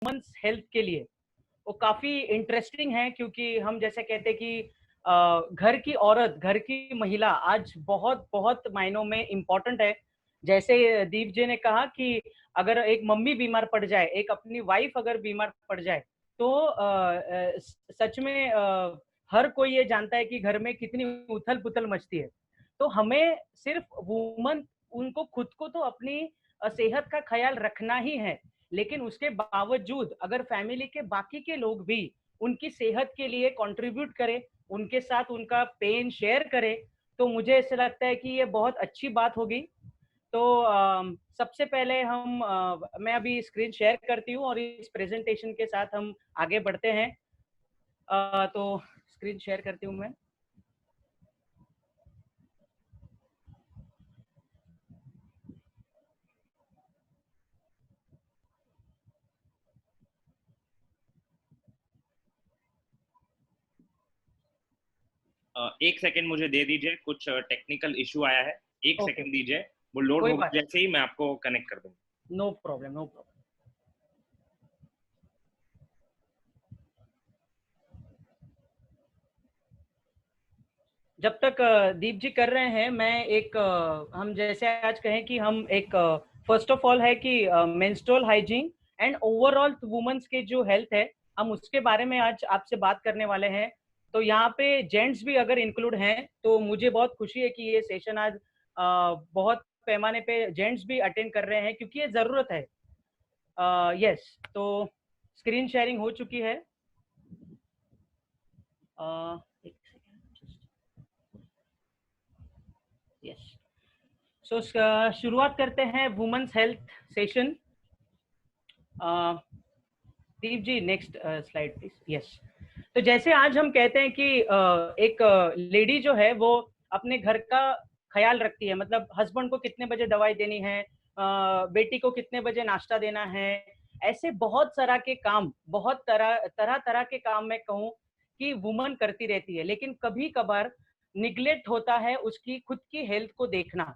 Women's health के लिए वो काफी इंटरेस्टिंग है, क्योंकि हम जैसे कहते हैं कि घर की औरत, घर की महिला आज बहुत बहुत मायनों में इम्पोर्टेंट है। जैसे दीप जी ने कहा कि अगर एक मम्मी बीमार पड़ जाए, एक अपनी वाइफ अगर बीमार पड़ जाए, तो सच में हर कोई ये जानता है कि घर में कितनी उथल पुथल मचती है। तो हमें सिर्फ वुमन, उनको खुद को तो अपनी सेहत का ख्याल रखना ही है, लेकिन उसके बावजूद अगर फैमिली के बाकी के लोग भी उनकी सेहत के लिए कंट्रीब्यूट करें, उनके साथ उनका पेन शेयर करें, तो मुझे ऐसा लगता है कि ये बहुत अच्छी बात होगी। तो सबसे पहले मैं अभी स्क्रीन शेयर करती हूँ और इस प्रेजेंटेशन के साथ हम आगे बढ़ते हैं। तो स्क्रीन शेयर करती हूँ मैं। एक सेकंड मुझे दे दीजिए, कुछ टेक्निकल इशू आया है। एक ओके, सेकंड दीजिए, वो लोड कोई होगा बात, जैसे ही मैं आपको कनेक्ट कर दूंगा। No problem, no problem. जब तक दीप जी कर रहे हैं, मैं एक हम जैसे आज कहें कि हम एक फर्स्ट ऑफ ऑल है कि menstrual hygiene and overall women's के जो हेल्थ है, हम उसके बारे में आज आपसे बात करने वाले हैं। तो यहाँ पे जेंट्स भी अगर इंक्लूड हैं, तो मुझे बहुत खुशी है कि ये सेशन आज बहुत पैमाने पे जेंट्स भी अटेंड कर रहे हैं, क्योंकि ये ज़रूरत है। यस, तो स्क्रीन शेयरिंग हो चुकी है। एक सेकेंड, यस। सो शुरुआत करते हैं women's health session. Deep ji next slide please. Yes, तो जैसे आज हम कहते हैं कि एक लेडी जो है वो अपने घर का ख्याल रखती है, मतलब हस्बैंड को कितने बजे दवाई देनी है, बेटी को कितने बजे नाश्ता देना है, ऐसे बहुत सारा के काम, बहुत तरह तरह तरह के काम मैं कहूँ कि वुमन करती रहती है, लेकिन कभी कभार निग्लेक्ट होता है उसकी खुद की हेल्थ को देखना,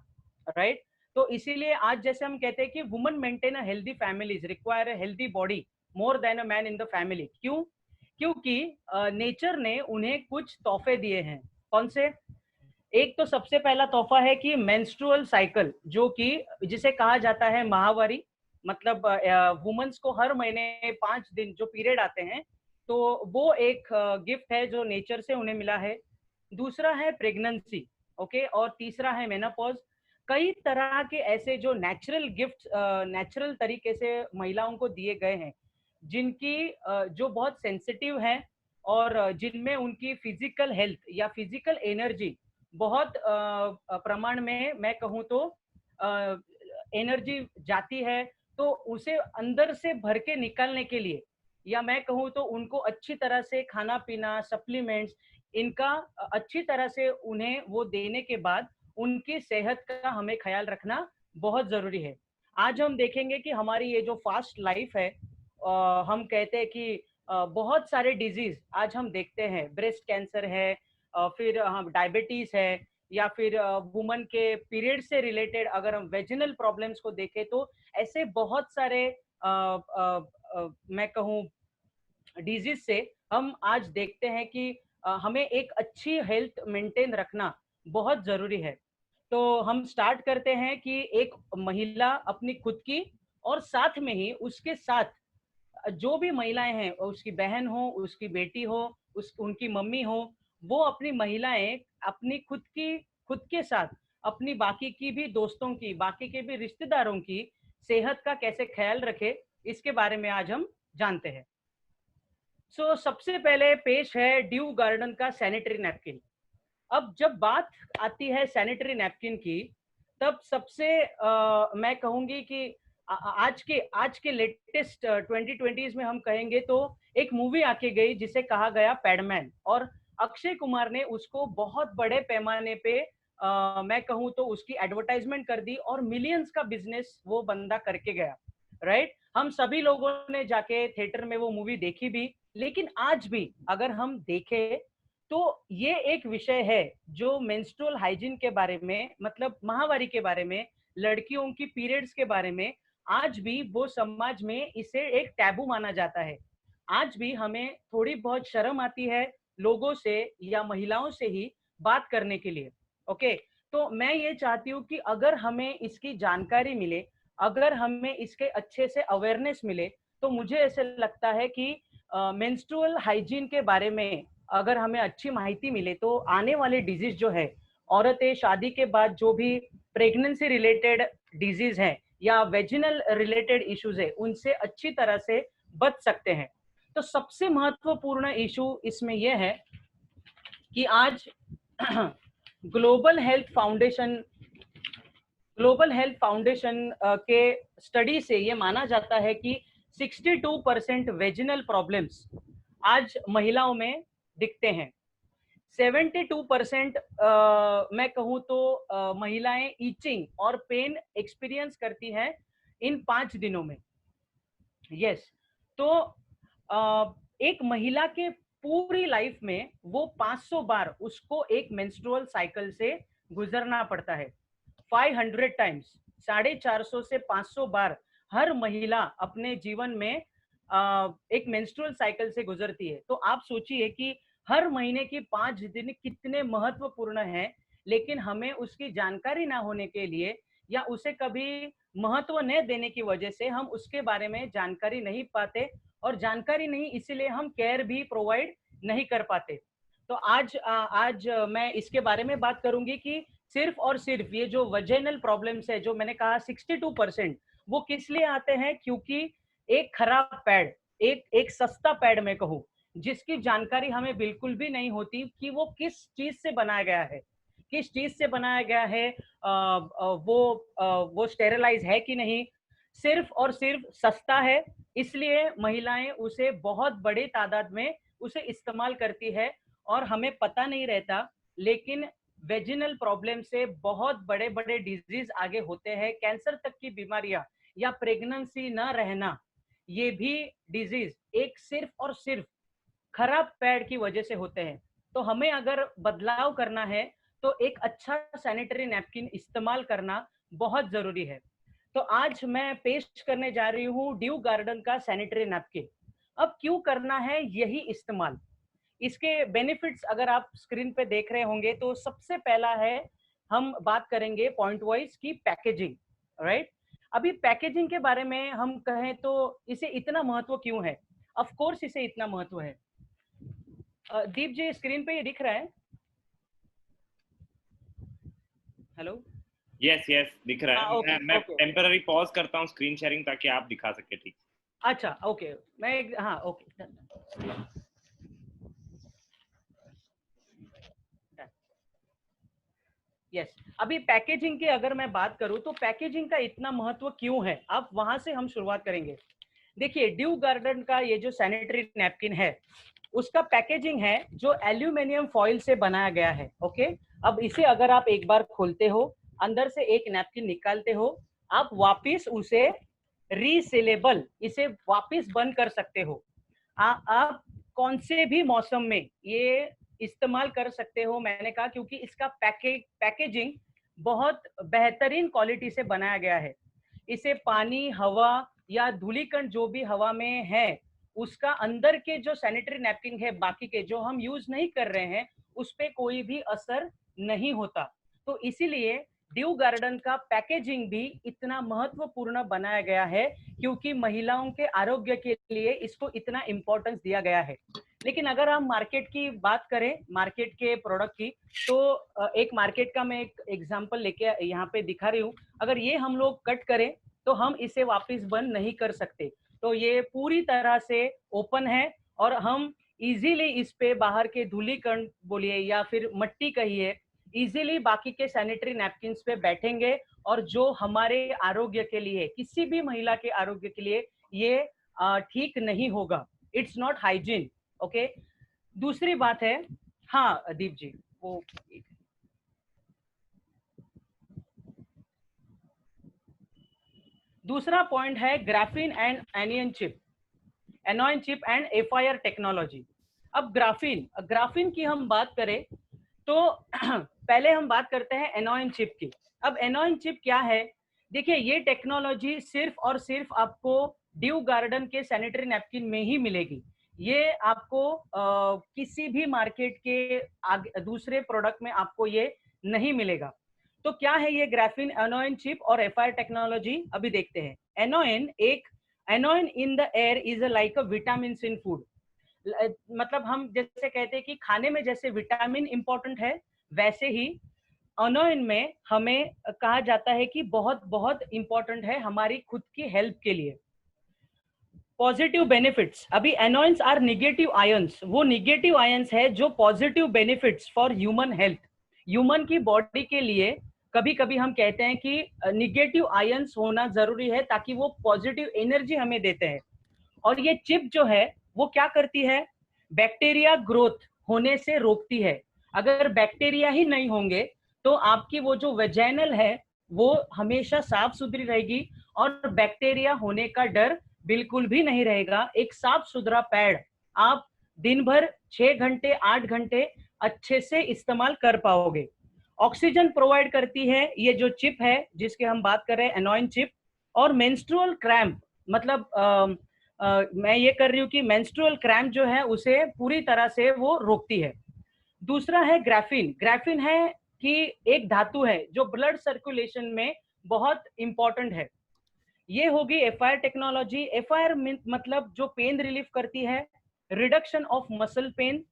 राइट। तो इसीलिए आज जैसे हम कहते हैं कि woman maintain a healthy families require a healthy body more than a man in the family. क्यों? क्योंकि नेचर ने उन्हें कुछ तोहफे दिए हैं। कौन से? एक तो सबसे पहला तोहफा है कि मेंस्ट्रुअल साइकिल, जो कि जिसे कहा जाता है माहवारी, मतलब वुमेन्स को हर महीने 5 दिन जो पीरियड आते हैं, तो वो एक गिफ्ट है जो नेचर से उन्हें मिला है। दूसरा है प्रेगनेंसी, ओके, और तीसरा है मेनोपॉज। कई तरह के ऐसे जो नेचुरल गिफ्ट नेचुरल तरीके से महिलाओं को दिए गए हैं, जिनकी जो बहुत सेंसिटिव है, और जिनमें उनकी फिजिकल हेल्थ या फिजिकल एनर्जी बहुत प्रमाण में मैं कहूँ तो एनर्जी जाती है, तो उसे अंदर से भर के निकालने के लिए, या मैं कहूँ तो उनको अच्छी तरह से खाना पीना, सप्लीमेंट्स, इनका अच्छी तरह से उन्हें वो देने के बाद उनकी सेहत का हमें ख्याल रखना बहुत ज़रूरी है। आज हम देखेंगे कि हमारी ये जो फास्ट लाइफ है, हम कहते हैं कि बहुत सारे डिजीज आज हम देखते हैं, ब्रेस्ट कैंसर है, फिर हम डायबिटीज है, या फिर वुमन के पीरियड से रिलेटेड अगर हम वेजिनल प्रॉब्लम्स को देखें, तो ऐसे बहुत सारे मैं कहूँ डिजीज से हम आज देखते हैं कि हमें एक अच्छी हेल्थ मेंटेन रखना बहुत जरूरी है। तो हम स्टार्ट करते हैं कि एक महिला अपनी खुद की, और साथ में ही उसके साथ जो भी महिलाएं हैं, उसकी बहन हो, उसकी बेटी हो, उनकी मम्मी हो, वो अपनी महिलाएं अपनी खुद के साथ अपनी बाकी की भी दोस्तों की, बाकी के भी रिश्तेदारों की सेहत का कैसे ख्याल रखे, इसके बारे में आज हम जानते हैं। सबसे पहले पेश है ड्यू गार्डन का सैनिटरी नैपकिन। अब जब बात आती है सैनिटरी नैपकिन की, तब सबसे मैं कहूंगी कि आज के लेटेस्ट 2020s में हम कहेंगे तो एक मूवी आके गई जिसे कहा गया पैडमैन, और अक्षय कुमार ने उसको बहुत बड़े पैमाने पे मैं कहूँ तो उसकी एडवर्टाइजमेंट कर दी, और मिलियंस का बिजनेस वो बंदा करके गया, राइट। हम सभी लोगों ने जाके थिएटर में वो मूवी देखी भी, लेकिन आज भी अगर हम देखें तो ये एक विषय है जो मेंस्ट्रुअल हाइजीन के बारे में, मतलब माहवारी के बारे में, लड़कियों की पीरियड्स के बारे में आज भी वो समाज में इसे एक टैबू माना जाता है। आज भी हमें थोड़ी बहुत शर्म आती है लोगों से या महिलाओं से ही बात करने के लिए। ओके, तो मैं ये चाहती हूँ कि अगर हमें इसकी जानकारी मिले, अगर हमें इसके अच्छे से अवेयरनेस मिले, तो मुझे ऐसे लगता है कि मेंस्ट्रुअल हाइजीन के बारे में अगर हमें अच्छी माहिती मिले तो आने वाले डिजीज जो है, औरतें शादी के बाद जो भी प्रेगनेंसी रिलेटेड डिजीज है या वेजिनल रिलेटेड इश्यूज है, उनसे अच्छी तरह से बच सकते हैं। तो सबसे महत्वपूर्ण इशू इसमें यह है कि आज ग्लोबल हेल्थ फाउंडेशन के स्टडी से ये माना जाता है कि 62% वेजिनल प्रॉब्लम्स आज महिलाओं में दिखते हैं। 72% मैं कहूँ तो महिलाएं ईचिंग और पेन एक्सपीरियंस करती हैं इन 5 दिनों में। यस, तो एक महिला के पूरी लाइफ में वो 500 बार उसको एक मेंस्ट्रुअल साइकिल से गुजरना पड़ता है। 500 टाइम्स, 450 से 500 बार हर महिला अपने जीवन में एक मेंस्ट्रुअल साइकिल से गुजरती है। तो आप सोचिए कि हर महीने की 5 दिन कितने महत्वपूर्ण हैं, लेकिन हमें उसकी जानकारी ना होने के लिए या उसे कभी महत्व न देने की वजह से हम उसके बारे में जानकारी नहीं पाते, और जानकारी नहीं इसीलिए हम केयर भी प्रोवाइड नहीं कर पाते। तो आज मैं इसके बारे में बात करूंगी कि सिर्फ और सिर्फ ये जो वजेनल प्रॉब्लम्स है, जो मैंने कहा 62%, वो किस लिए आते हैं? क्योंकि एक खराब पैड, एक सस्ता पैड मैं कहूँ, जिसकी जानकारी हमें बिल्कुल भी नहीं होती कि वो किस चीज से बनाया गया है, किस चीज से बनाया गया है, वो स्टेरिलाइज है कि नहीं। सिर्फ और सिर्फ सस्ता है, इसलिए महिलाएं उसे बहुत बड़े तादाद में उसे इस्तेमाल करती है और हमें पता नहीं रहता। लेकिन वेजिनल प्रॉब्लम से बहुत बड़े बड़े डिजीज आगे होते हैं, कैंसर तक की बीमारियां या प्रेगनेंसी न रहना, ये भी डिजीज एक सिर्फ और सिर्फ खराब पैड की वजह से होते हैं। तो हमें अगर बदलाव करना है तो एक अच्छा सैनिटरी नैपकिन इस्तेमाल करना बहुत जरूरी है। तो आज मैं पेश करने जा रही हूँ ड्यू गार्डन का सैनिटरी नैपकिन। अब क्यों करना है यही इस्तेमाल? इसके बेनिफिट्स अगर आप स्क्रीन पे देख रहे होंगे तो सबसे पहला है, हम बात करेंगे पॉइंट वाइज की पैकेजिंग, राइट। अभी पैकेजिंग के बारे में हम कहें तो इसे इतना महत्व क्यों है? ऑफ कोर्स इसे इतना महत्व है। दीप जी, स्क्रीन पे ये दिख रहा है? हेलो? यस यस दिख रहा है। ओके मैं ओके, टेम्पररी पॉज करता हूँ स्क्रीन शेयरिंग ताकि आप दिखा सके ठीक। अच्छा ओके, हाँ ओके, यस। अभी पैकेजिंग की अगर मैं बात करूं तो पैकेजिंग का इतना महत्व क्यों है, अब वहां से हम शुरुआत करेंगे। देखिए, ड्यू गार्डन का ये जो सैनिटरी नैपकिन है, उसका पैकेजिंग है जो एल्यूमिनियम फॉइल से बनाया गया है। ओके, अब इसे अगर आप एक बार खोलते हो, अंदर से एक नैपकिन निकालते हो, आप वापिस उसे रीसेलेबल, इसे वापिस बंद कर सकते हो। आप कौन से भी मौसम में ये इस्तेमाल कर सकते हो। मैंने कहा क्योंकि इसका पैकेजिंग बहुत बेहतरीन क्वालिटी से बनाया गया है। इसे पानी, हवा या धूलिकण जो भी हवा में है, उसका अंदर के जो सैनिटरी नैपकिन है, बाकी के जो हम यूज नहीं कर रहे हैं, उस पे कोई भी असर नहीं होता। तो इसीलिए ड्यू गार्डन का पैकेजिंग भी इतना महत्वपूर्ण बनाया गया है, क्योंकि महिलाओं के आरोग्य के लिए इसको इतना इम्पोर्टेंस दिया गया है। लेकिन अगर हम मार्केट की बात करें, मार्केट के प्रोडक्ट की, तो एक मार्केट का मैं एक एग्जांपल लेके यहाँ पे दिखा रही हूँ। अगर ये हम लोग कट करें तो हम इसे वापस बंद नहीं कर सकते। तो ये पूरी तरह से ओपन है और हम इजीली इस पे बाहर के धूलिकण बोलिए या फिर मट्टी कहिए, इजीली बाकी के सैनिटरी नैपकिन्स पे बैठेंगे, और जो हमारे आरोग्य के लिए, किसी भी महिला के आरोग्य के लिए ये ठीक नहीं होगा। It's not hygiene. ओके, दूसरी बात है, हाँ दीप जी, वो दूसरा पॉइंट है graphene and anion chip, anion chip and FIR technology. अब ग्राफीन की हम बात करें तो पहले हम बात करते हैं एनोइन चिप की। अब एनोइन चिप क्या है? देखिए ये टेक्नोलॉजी सिर्फ और सिर्फ आपको ड्यू गार्डन के सैनिटरी नैपकिन में ही मिलेगी। ये आपको किसी भी मार्केट के आगे दूसरे प्रोडक्ट में आपको ये नहीं मिलेगा। तो क्या है ये ग्राफीन एनोइन चिप और एफआईआर टेक्नोलॉजी, अभी देखते हैं। Anion in the air is like a vitamin in food. मतलब हम जैसे कहते हैं कि खाने में जैसे विटामिन इंपॉर्टेंट है, वैसे ही एनोइन में हमें कहा जाता है कि बहुत बहुत इंपॉर्टेंट है हमारी खुद की हेल्थ के लिए। पॉजिटिव बेनिफिट्स, अभी एनोइंस आर निगेटिव आयंस, वो निगेटिव आयंस है जो positive benefits for human health, human की बॉडी के लिए। कभी कभी हम कहते हैं कि निगेटिव आयंस होना जरूरी है ताकि वो पॉजिटिव एनर्जी हमें देते हैं। और ये चिप जो है वो क्या करती है, बैक्टीरिया ग्रोथ होने से रोकती है। अगर बैक्टीरिया ही नहीं होंगे तो आपकी वो जो वेजाइनल है वो हमेशा साफ सुथरी रहेगी और बैक्टीरिया होने का डर बिल्कुल भी नहीं रहेगा। एक साफ सुथरा पैड आप दिन भर 6 घंटे 8 घंटे अच्छे से इस्तेमाल कर पाओगे। ऑक्सीजन प्रोवाइड करती है ये जो चिप है जिसके हम बात कर रहे हैं, एनोइन चिप। और मेंस्ट्रुअल क्रैम्प, मतलब मैं ये कर रही हूँ कि मेंस्ट्रुअल क्रैम्प जो है उसे पूरी तरह से वो रोकती है। दूसरा है ग्राफीन। ग्राफीन है कि एक धातु है जो ब्लड सर्कुलेशन में बहुत इंपॉर्टेंट है। ये होगी एफआईआर टेक्नोलॉजी। एफआईआर मतलब जो पेन रिलीफ करती है, reduction of muscle pain,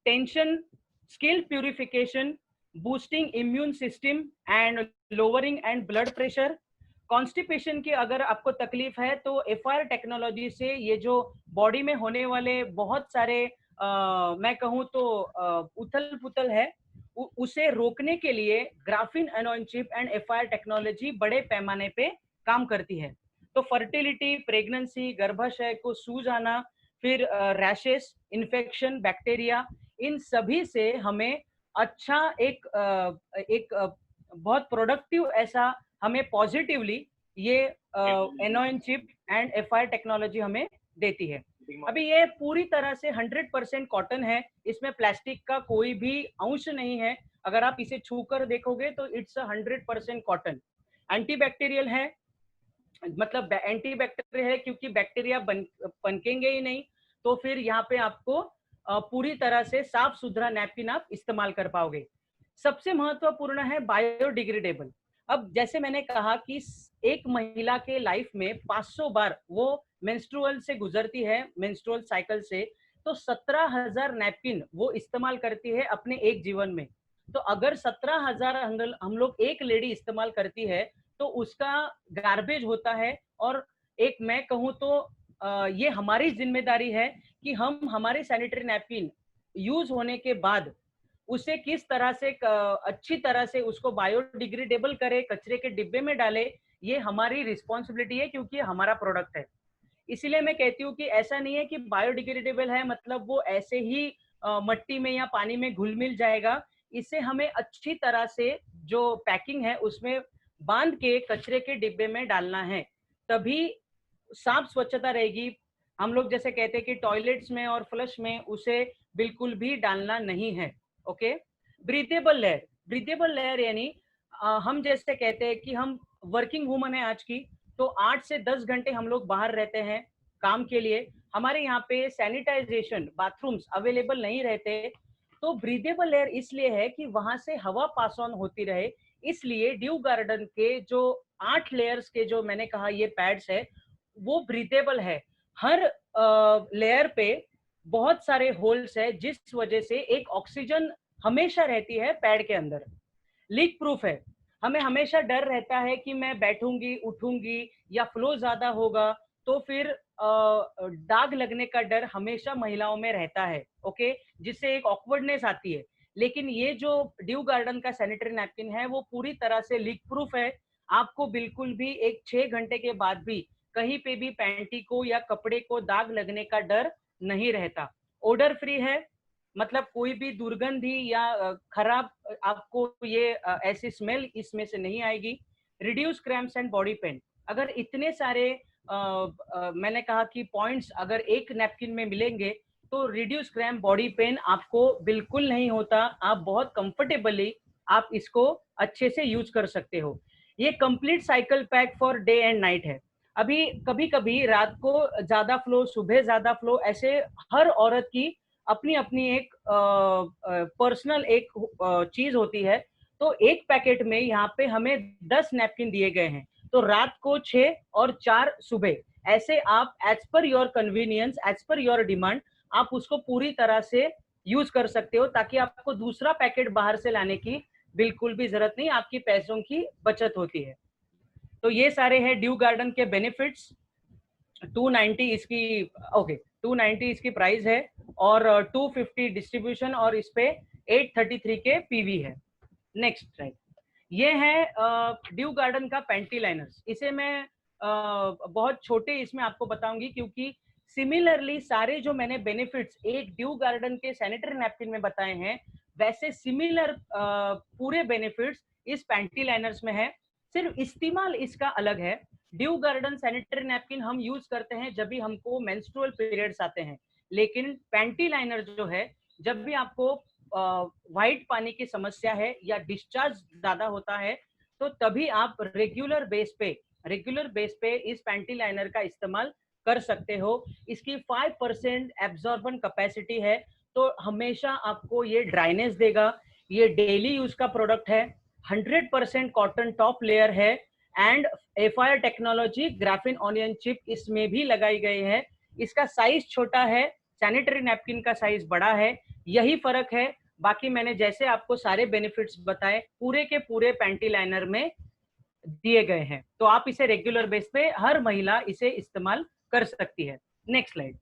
tension, skill purification, boosting immune system and lowering and blood pressure. Constipation की अगर आपको तकलीफ है तो एफआईआर टेक्नोलॉजी से ये जो बॉडी में होने वाले बहुत सारे मैं कहूँ तो उथल पुथल है उसे रोकने के लिए graphene anion chip and FIR technology बड़े पैमाने पे काम करती है। तो फर्टिलिटी, प्रेगनेंसी, गर्भाशय को सूज आना, फिर रैशेस, इन्फेक्शन, बैक्टीरिया, इन सभी से हमें अच्छा एक बहुत प्रोडक्टिव ऐसा हमें पॉजिटिवली ये एनोइन चिप एंड एफआईआर टेक्नोलॉजी हमें देती है। अभी ये पूरी तरह से 100% कॉटन है, इसमें प्लास्टिक का कोई भी अंश नहीं है। अगर आप इसे छूकर देखोगे तो इट्स 100% कॉटन। एंटीबैक्टीरियल है, मतलब एंटीबैक्टीरियल है क्योंकि बैक्टीरिया पनकेंगे ही नहीं। तो फिर यहाँ पे आपको पूरी तरह से साफ सुथरा नैपकिन आप इस्तेमाल कर पाओगे। सबसे महत्वपूर्ण है बायोडिग्रेडेबल। अब जैसे मैंने कहा कि एक महिला के लाइफ में 500 बार वो मेंस्ट्रुअल से गुजरती है, मेंस्ट्रुअल साइकिल से, तो 17,000 नैपकिन वो इस्तेमाल करती है अपने एक जीवन में। तो अगर 17,000 हम लोग एक लेडी इस्तेमाल करती है तो उसका गार्बेज होता है। और एक मैं कहूँ तो ये हमारी जिम्मेदारी है कि हम हमारे सैनिटरी नैपकिन यूज होने के बाद उसे किस तरह से अच्छी तरह से उसको बायोडिग्रेडेबल करे, कचरे के डिब्बे में डाले। ये हमारी रिस्पॉन्सिबिलिटी है क्योंकि हमारा प्रोडक्ट है। इसीलिए मैं कहती हूँ कि ऐसा नहीं है कि बायोडिग्रेडेबल है मतलब वो ऐसे ही मट्टी में या पानी में घुल मिल जाएगा। इसे हमें अच्छी तरह से जो पैकिंग है उसमें बांध के कचरे के डिब्बे में डालना है, तभी साफ स्वच्छता रहेगी। हम लोग जैसे कहते हैं कि टॉयलेट्स में और फ्लश में उसे बिल्कुल भी डालना नहीं है। Okay. Breathable layer, breathable layer यानी हम जैसे कहते हैं कि हम वर्किंग वूमन है आज की, तो 8 से 10 घंटे हम लोग बाहर रहते हैं काम के लिए। हमारे यहाँ पे सैनिटाइजेशन बाथरूम्स अवेलेबल नहीं रहते, तो ब्रीथेबल लेयर इसलिए है कि वहां से हवा पास ऑन होती रहे। इसलिए ड्यू गार्डन के जो 8 लेयर्स के जो मैंने कहा ये पैड्स है वो ब्रीथेबल है। हर लेयर पे बहुत सारे होल्स है जिस वजह से एक ऑक्सीजन हमेशा रहती है पैड के अंदर। लीक प्रूफ है, हमें हमेशा डर रहता है कि मैं बैठूंगी उठूंगी या फ्लो ज्यादा होगा तो फिर दाग लगने का डर हमेशा महिलाओं में रहता है। ओके, जिससे एक ऑकवर्डनेस आती है। लेकिन ये जो ड्यू गार्डन का सैनिटरी नैपकिन है वो पूरी तरह से लीक प्रूफ है। आपको बिल्कुल भी एक 6 घंटे के बाद भी कहीं पे भी पैंटी को या कपड़े को दाग लगने का डर नहीं रहता। ओडर फ्री है, मतलब कोई भी दुर्गंधी या खराब आपको ये ऐसी स्मेल इसमें से नहीं आएगी। Reduce cramps and body pain, अगर इतने सारे मैंने कहा कि पॉइंट्स अगर एक नैपकिन में मिलेंगे तो रिड्यूस क्रैम्प, बॉडी पेन आपको बिल्कुल नहीं होता। आप बहुत कंफर्टेबली आप इसको अच्छे से यूज कर सकते हो। ये complete cycle pack for day and night है। अभी कभी कभी रात को ज्यादा फ्लो, सुबह ज्यादा फ्लो, ऐसे हर औरत की अपनी अपनी एक पर्सनल एक चीज होती है। तो एक पैकेट में यहाँ पे हमें 10 नैपकिन दिए गए हैं, तो रात को 6 और 4 सुबह, ऐसे आप as per your convenience, as per your demand आप उसको पूरी तरह से यूज कर सकते हो, ताकि आपको दूसरा पैकेट बाहर से लाने की बिल्कुल भी जरूरत नहीं, आपकी पैसों की बचत होती है। तो ये सारे हैं ड्यू गार्डन के बेनिफिट्स। 290 इसकी, ओके 290 इसकी प्राइस है, और 250 डिस्ट्रीब्यूशन, और इस पे 833 के पीवी है। नेक्स्ट राइट, ये है ड्यू गार्डन का पैंटी लाइनर्स। इसे मैं बहुत छोटे इसमें आपको बताऊंगी, क्योंकि सिमिलरली सारे जो मैंने बेनिफिट्स एक ड्यू गार्डन के सैनिटरी नैपकिन में बताए हैं, वैसे सिमिलर पूरे बेनिफिट्स इस पैंटी लाइनर्स में है, सिर्फ इस्तेमाल इसका अलग है। ड्यू गार्डन सैनिटरी नैपकिन हम यूज करते हैं जब भी हमको मेंस्ट्रुअल पीरियड्स आते हैं, लेकिन पैंटी लाइनर जो है जब भी आपको व्हाइट पानी की समस्या है या डिस्चार्ज ज्यादा होता है, तो तभी आप रेगुलर बेस पे इस पैंटी लाइनर का इस्तेमाल कर सकते हो। इसकी 5% एब्जॉर्बन कैपेसिटी है, तो हमेशा आपको ये ड्राइनेस देगा। ये डेली यूज का प्रोडक्ट है, 100% कॉटन टॉप लेयर है, and FIR technology graphene onion chip इसमें भी लगाई गई है। इसका साइज छोटा है, सैनिटरी नैपकिन का साइज बड़ा है, यही फर्क है। बाकी मैंने जैसे आपको सारे बेनिफिट्स बताए पूरे के पूरे पैंटी लाइनर में दिए गए हैं, तो आप इसे रेगुलर बेस पे हर महिला इसे इस्तेमाल कर सकती है। Next slide.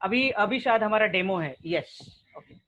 अभी शायद हमारा डेमो है। Yes, okay.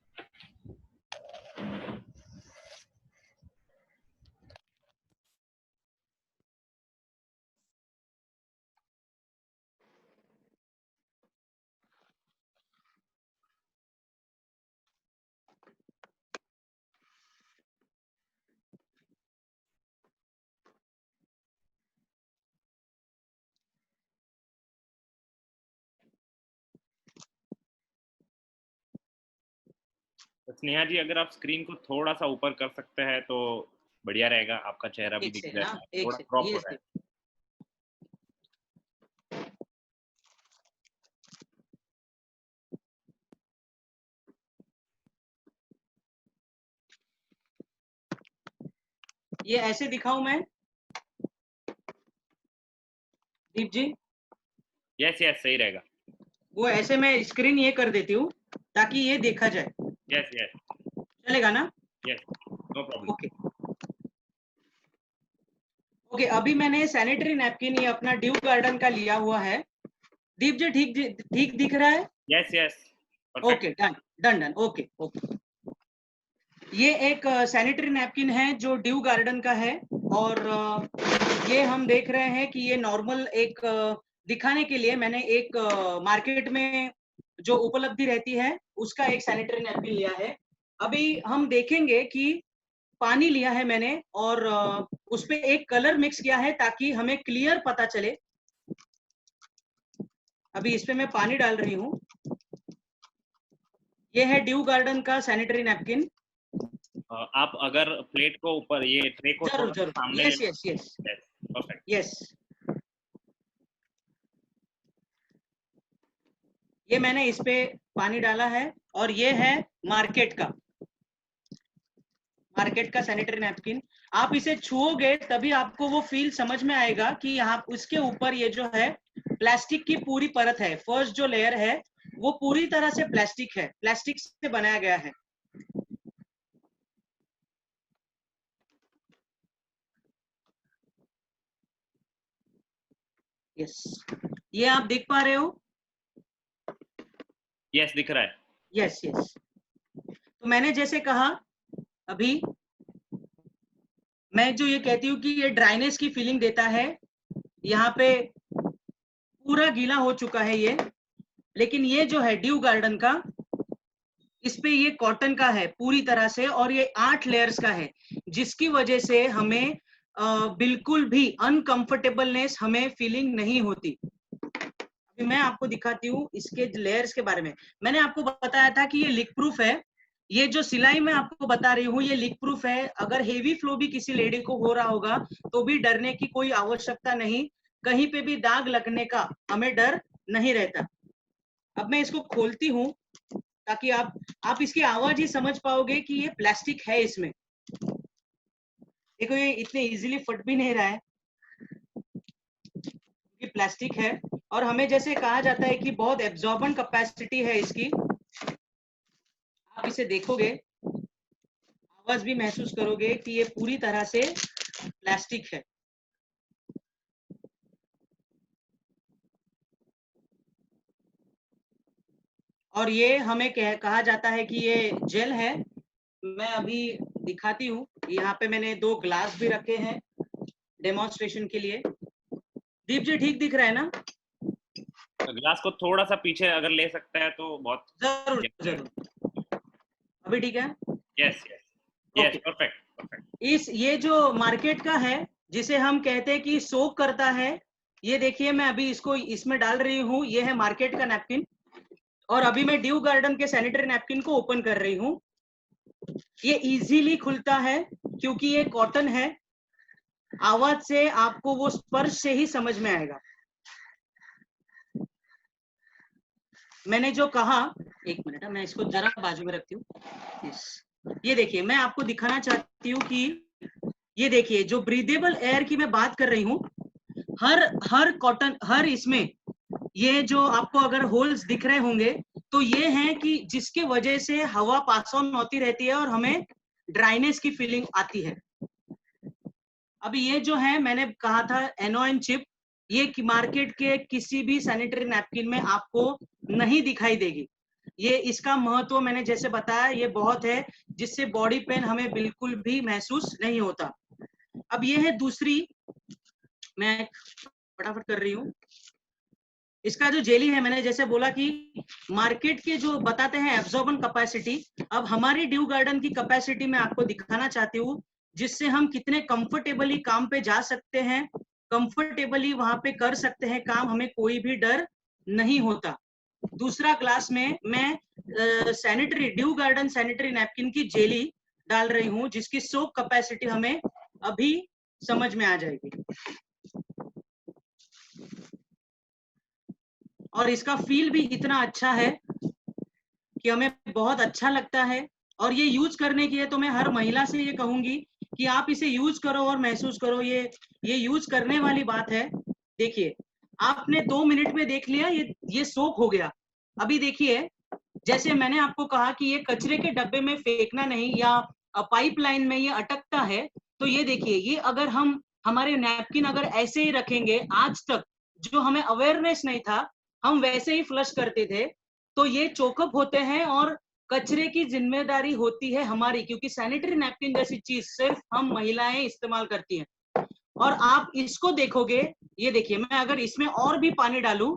स्नेहा जी, अगर आप स्क्रीन को थोड़ा सा ऊपर कर सकते हैं तो बढ़िया रहेगा, आपका चेहरा भी दिख जाएगा, थोड़ा क्रॉप हो रहा है। ये ऐसे दिखाऊं मैं दीप जी? यस यस, सही रहेगा। वो ऐसे मैं स्क्रीन ये कर देती हूँ ताकि ये देखा जाए। यस यस, चलेगा ना? Yes, no problem. Okay okay, अभी मैंने सैनिटरी नैपकिन ये अपना ड्यू गार्डन का लिया हुआ है। दीप जी ठीक दिख रहा है? Yes yes, okay, done done done, okay okay. ये एक सैनिटरी नैपकिन है जो ड्यू गार्डन का है, और ये हम देख रहे हैं कि ये नॉर्मल एक दिखाने के लिए मैंने एक मार्केट में जो उपलब्धि रहती है उसका एक सैनिटरी नैपकिन लिया है। अभी हम देखेंगे कि पानी लिया है मैंने, और उस पे एक कलर मिक्स किया है ताकि हमें क्लियर पता चले। अभी इस पे मैं पानी डाल रही हूँ। ये है ड्यू गार्डन का सैनिटरी नैपकिन। आप अगर प्लेट को ऊपर, ये ट्रे को जरूर जरूर, सामने, yes yes yes, perfect, yes. ये मैंने इस पे पानी डाला है, और ये है मार्केट का सैनिटरी नैपकिन। आप इसे छुओगे तभी आपको वो फील समझ में आएगा कि यहाँ उसके ऊपर ये जो है प्लास्टिक की पूरी परत है। फर्स्ट जो लेयर है वो पूरी तरह से प्लास्टिक है, प्लास्टिक से बनाया गया है। यस, ये आप देख पा रहे हो? यस, दिख रहा है। Yes yes. तो मैंने जैसे कहा, अभी मैं जो ये कहती हूँ कि ये ड्राइनेस की फीलिंग देता है। यहाँ पे पूरा गीला हो चुका है ये, लेकिन ये जो है ड्यू गार्डन का, इस पे ये कॉटन का है पूरी तरह से, और ये 8 लेयर्स का है, जिसकी वजह से हमें बिल्कुल भी अनकंफर्टेबलनेस हमें फीलिंग नहीं होती। अभी मैं आपको दिखाती हूँ इसके लेयर्स के बारे में। मैंने आपको बताया था कि ये लीक प्रूफ है, ये जो सिलाई मैं आपको बता रही हूँ ये लीक प्रूफ है। अगर हेवी फ्लो भी किसी लेडी को हो रहा होगा तो भी डरने की कोई आवश्यकता नहीं, कहीं पे भी दाग लगने का हमें डर नहीं रहता। अब मैं इसको खोलती हूँ ताकि आप इसकी आवाज ही समझ पाओगे कि ये प्लास्टिक है इसमें। देखो ये इतने इजीली फट भी नहीं रहा है, ये प्लास्टिक है। और हमें जैसे कहा जाता है कि बहुत एब्जॉर्बेंट कैपेसिटी है इसकी। आप इसे देखोगे, आवाज भी महसूस करोगे कि ये पूरी तरह से प्लास्टिक है। और ये हमें कहा जाता है कि ये जेल है। मैं अभी दिखाती हूँ, यहाँ पे मैंने 2 ग्लास भी रखे हैं डेमोन्स्ट्रेशन के लिए। दीप जी ठीक दिख रहा है ना? ग्लास को थोड़ा सा पीछे अगर ले सकता है तो बहुत जरूर जरूर। अभी ठीक है? Yes yes yes, perfect perfect. ये जो मार्केट का है जिसे हम कहते हैं कि सोक करता है, ये देखिए मैं अभी इसको इसमें डाल रही हूँ। ये है मार्केट का नैपकिन और अभी मैं ड्यू गार्डन के सैनिटरी नैपकिन को ओपन कर रही हूँ। ये इजीली खुलता है क्योंकि ये कॉटन है। आवाज से आपको वो स्पर्श से ही समझ में आएगा। मैंने जो कहा, एक मिनट मैं इसको जरा बाजू में रखती हूँ। ये देखिए मैं आपको दिखाना चाहती हूँ कि ये देखिए जो ब्रीदेबल एयर की मैं बात कर रही हूँ, हर कॉटन, हर इसमें ये जो आपको अगर होल्स दिख रहे होंगे तो ये हैं कि जिसके वजह से हवा पास ऑन होती रहती है और हमें ड्राइनेस की फीलिंग आती है। अभी ये जो है मैंने कहा था एनोइन चिप, ये मार्केट के किसी भी सैनिटरी नैपकिन में आपको नहीं दिखाई देगी। ये इसका महत्व मैंने जैसे बताया ये बहुत है, जिससे बॉडी पेन हमें बिल्कुल भी महसूस नहीं होता। अब ये है दूसरी, मैं फटाफट कर रही हूँ। इसका जो जेली है, मैंने जैसे बोला कि मार्केट के जो बताते हैं एब्जॉर्बेंट कैपेसिटी, अब हमारी ड्यू गार्डन की कैपेसिटी मैं आपको दिखाना चाहती हूँ, जिससे हम कितने कंफर्टेबली काम पे जा सकते हैं, कंफर्टेबली वहां पे कर सकते हैं काम, हमें कोई भी डर नहीं होता। दूसरा ग्लास में मैं sanitary due garden sanitary napkin की जेली डाल रही हूँ, जिसकी सोक कैपेसिटी हमें अभी समझ में आ जाएगी। और इसका फील भी इतना अच्छा है कि हमें बहुत अच्छा लगता है। और ये यूज करने की है तो मैं हर महिला से ये कहूंगी कि आप इसे यूज करो और महसूस करो। ये यूज करने वाली बात है। देखिए आपने 2 मिनट में देख लिया, ये सोक हो गया। अभी देखिए जैसे मैंने आपको कहा कि ये कचरे के डब्बे में फेंकना नहीं या पाइपलाइन में ये अटकता है, तो ये देखिए ये अगर हम हमारे नैपकिन अगर ऐसे ही रखेंगे, आज तक जो हमें अवेयरनेस नहीं था हम वैसे ही फ्लश करते थे, तो ये चोकअप होते हैं और कचरे की जिम्मेदारी होती है हमारी, क्योंकि सैनिटरी नैपकिन जैसी चीज सिर्फ हम महिलाएं इस्तेमाल करती हैं। और आप इसको देखोगे, ये देखिए मैं अगर इसमें और भी पानी डालूं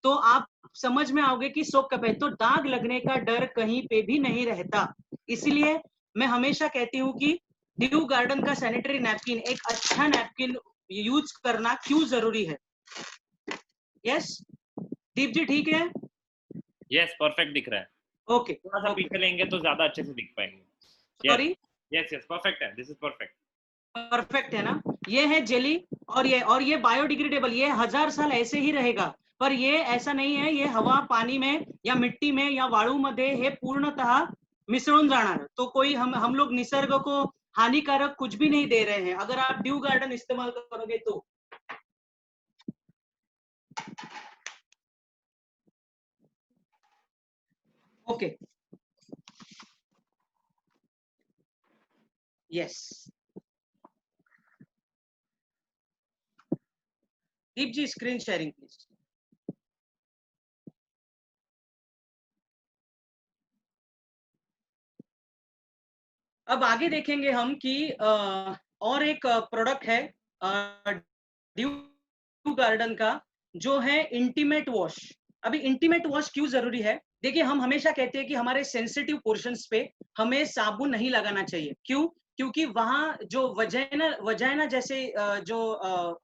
तो आप समझ में आओगे कि सोक कप है, तो दाग लगने का डर कहीं पे भी नहीं रहता। इसलिए मैं हमेशा कहती हूँ कि ड्यू गार्डन का सैनिटरी नैपकिन, एक अच्छा नैपकिन यूज करना क्यों जरूरी है। यस दीप जी ठीक है? यस परफेक्ट दिख रहा है। ओके थोड़ा सा पीछे लेंगे तो ज्यादा अच्छे से दिख पाएंगे। सॉरी यस यस परफेक्ट है, दिस इज परफेक्ट। परफेक्ट है ना? ये है जेली और ये बायोडिग्रेडेबल, ये 1000 साल ऐसे ही रहेगा। पर ये ऐसा नहीं है, ये हवा पानी में या मिट्टी में या वाळू मध्ये हे पूर्णतः मिसळून जाणार। तो कोई हम लोग निसर्ग को हानिकारक कुछ भी नहीं दे रहे हैं अगर आप ड्यू गार्डन इस्तेमाल करोगे तो। Okay yes Deep ji screen sharing please. अब आगे देखेंगे हम कि और एक प्रोडक्ट है ड्यू गार्डन का, जो है इंटीमेट वॉश। अभी इंटीमेट वॉश क्यों जरूरी है? देखिए हम हमेशा कहते हैं कि हमारे सेंसिटिव पोर्शंस पे हमें साबुन नहीं लगाना चाहिए। क्यों? क्योंकि वहां जो वजाइना जैसे जो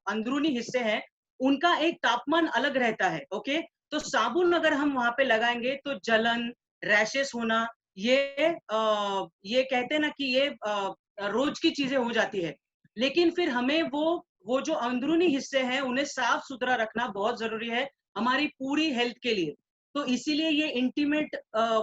अंदरूनी हिस्से हैं उनका एक तापमान अलग रहता है। ओके, तो साबुन अगर हम वहां पे लगाएंगे तो जलन, रैशेस होना ये कहते हैं ना कि ये रोज की चीजें हो जाती है, लेकिन फिर हमें वो जो अंदरूनी हिस्से हैं उन्हें साफ सुथरा रखना बहुत जरूरी है हमारी पूरी हेल्थ के लिए। तो इसीलिए ये इंटीमेट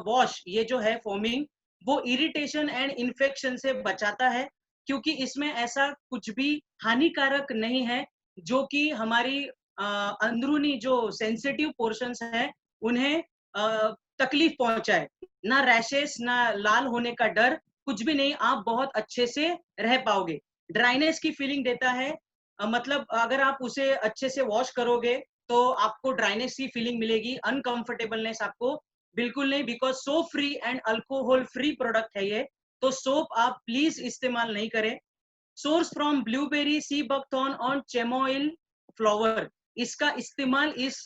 वॉश, ये जो है फोमिंग, वो इरिटेशन एंड इन्फेक्शन से बचाता है, क्योंकि इसमें ऐसा कुछ भी हानिकारक नहीं है जो कि हमारी अंदरूनी जो सेंसिटिव पोर्शंस हैं उन्हें तकलीफ पहुंचाए। ना रैशेस, ना लाल होने का डर, कुछ भी नहीं, आप बहुत अच्छे से रह पाओगे। ड्राइनेस की फीलिंग देता है, मतलब अगर आप उसे अच्छे से वॉश करोगे तो आपको ड्राइनेस की फीलिंग मिलेगी, अनकंफर्टेबलनेस आपको बिल्कुल नहीं, because soap free and alcohol free product है ये। तो सोप आप प्लीज इस्तेमाल नहीं करें। Source from blueberry, sea buckthorn और चेमोइल फ्लावर, इसका इस्तेमाल इस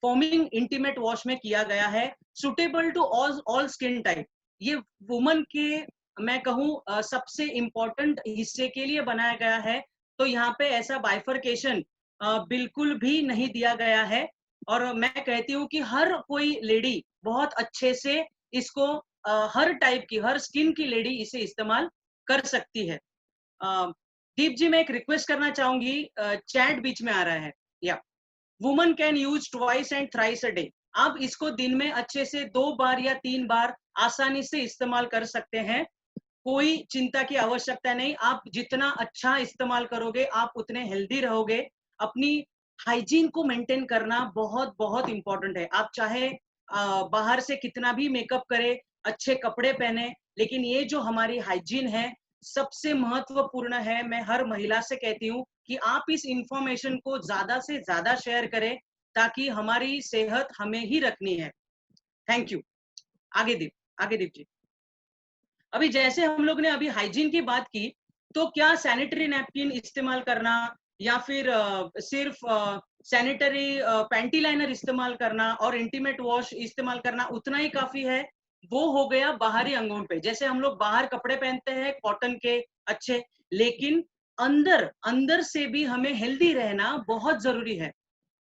फोमिंग इंटीमेट वॉश में किया गया है। Suitable to all skin type, ये वुमन के, मैं कहूँ सबसे इंपॉर्टेंट हिस्से के लिए बनाया गया है। तो यहाँ पे ऐसा बाइफरकेशन बिल्कुल भी नहीं दिया गया है, और मैं कहती हूँ कि हर कोई लेडी बहुत अच्छे से इसको हर टाइप की, हर स्किन की लेडी इसे इस्तेमाल कर सकती है। दीप जी, मैं एक रिक्वेस्ट करना चाहूंगी, चैट बीच में आ रहा है। या woman can use twice and thrice a day, आप इसको दिन में अच्छे से 2 बार या 3 बार आसानी से इस्तेमाल कर सकते हैं। कोई चिंता की आवश्यकता नहीं, आप जितना अच्छा इस्तेमाल करोगे आप उतने हेल्दी रहोगे। अपनी हाइजीन को मेंटेन करना बहुत बहुत इंपॉर्टेंट है। आप चाहे बाहर से कितना भी मेकअप करे, अच्छे कपड़े पहने, लेकिन ये जो हमारी हाइजीन है सबसे महत्वपूर्ण है। मैं हर महिला से कहती हूँ कि आप इस इंफॉर्मेशन को ज्यादा से ज्यादा शेयर करें, ताकि हमारी सेहत हमें ही रखनी है। Thank you. आगे दीप जी। अभी जैसे हम लोग ने अभी हाइजीन की बात की, तो क्या सैनिटरी नैपकिन इस्तेमाल करना या फिर सिर्फ सैनिटरी पैंटी लाइनर इस्तेमाल करना और इंटीमेट वॉश इस्तेमाल करना उतना ही काफी है? वो हो गया बाहरी अंगों पे, जैसे हम लोग बाहर कपड़े पहनते हैं कॉटन के अच्छे, लेकिन अंदर अंदर से भी हमें हेल्दी रहना बहुत जरूरी है।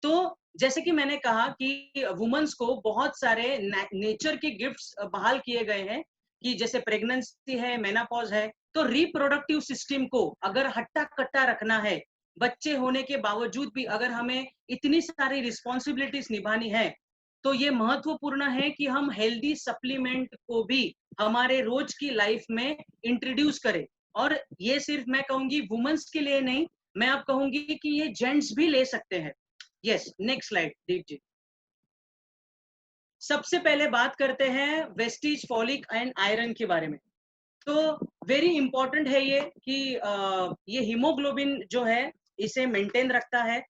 तो जैसे कि मैंने कहा कि वुमेन्स को बहुत सारे नेचर के गिफ्ट्स बहाल किए गए हैं, कि जैसे प्रेगनेंसी है, मेनापॉज है, तो रिप्रोडक्टिव सिस्टम को अगर हट्टा कट्टा रखना है, बच्चे होने के बावजूद भी अगर हमें इतनी सारी रिस्पॉन्सिबिलिटीज निभानी है, तो ये महत्वपूर्ण है कि हम हेल्दी सप्लीमेंट को भी हमारे रोज की लाइफ में इंट्रोड्यूस करें। और ये सिर्फ मैं कहूंगी वुमेन्स के लिए नहीं, मैं अब कहूंगी कि ये जेंट्स भी ले सकते हैं। यस, नेक्स्ट स्लाइड दीप जी। सबसे पहले बात करते हैं वेस्टीज फॉलिक एंड आयरन के बारे में। तो वेरी इंपॉर्टेंट है ये कि ये हीमोग्लोबिन जो है इसे मेंटेन रखता है,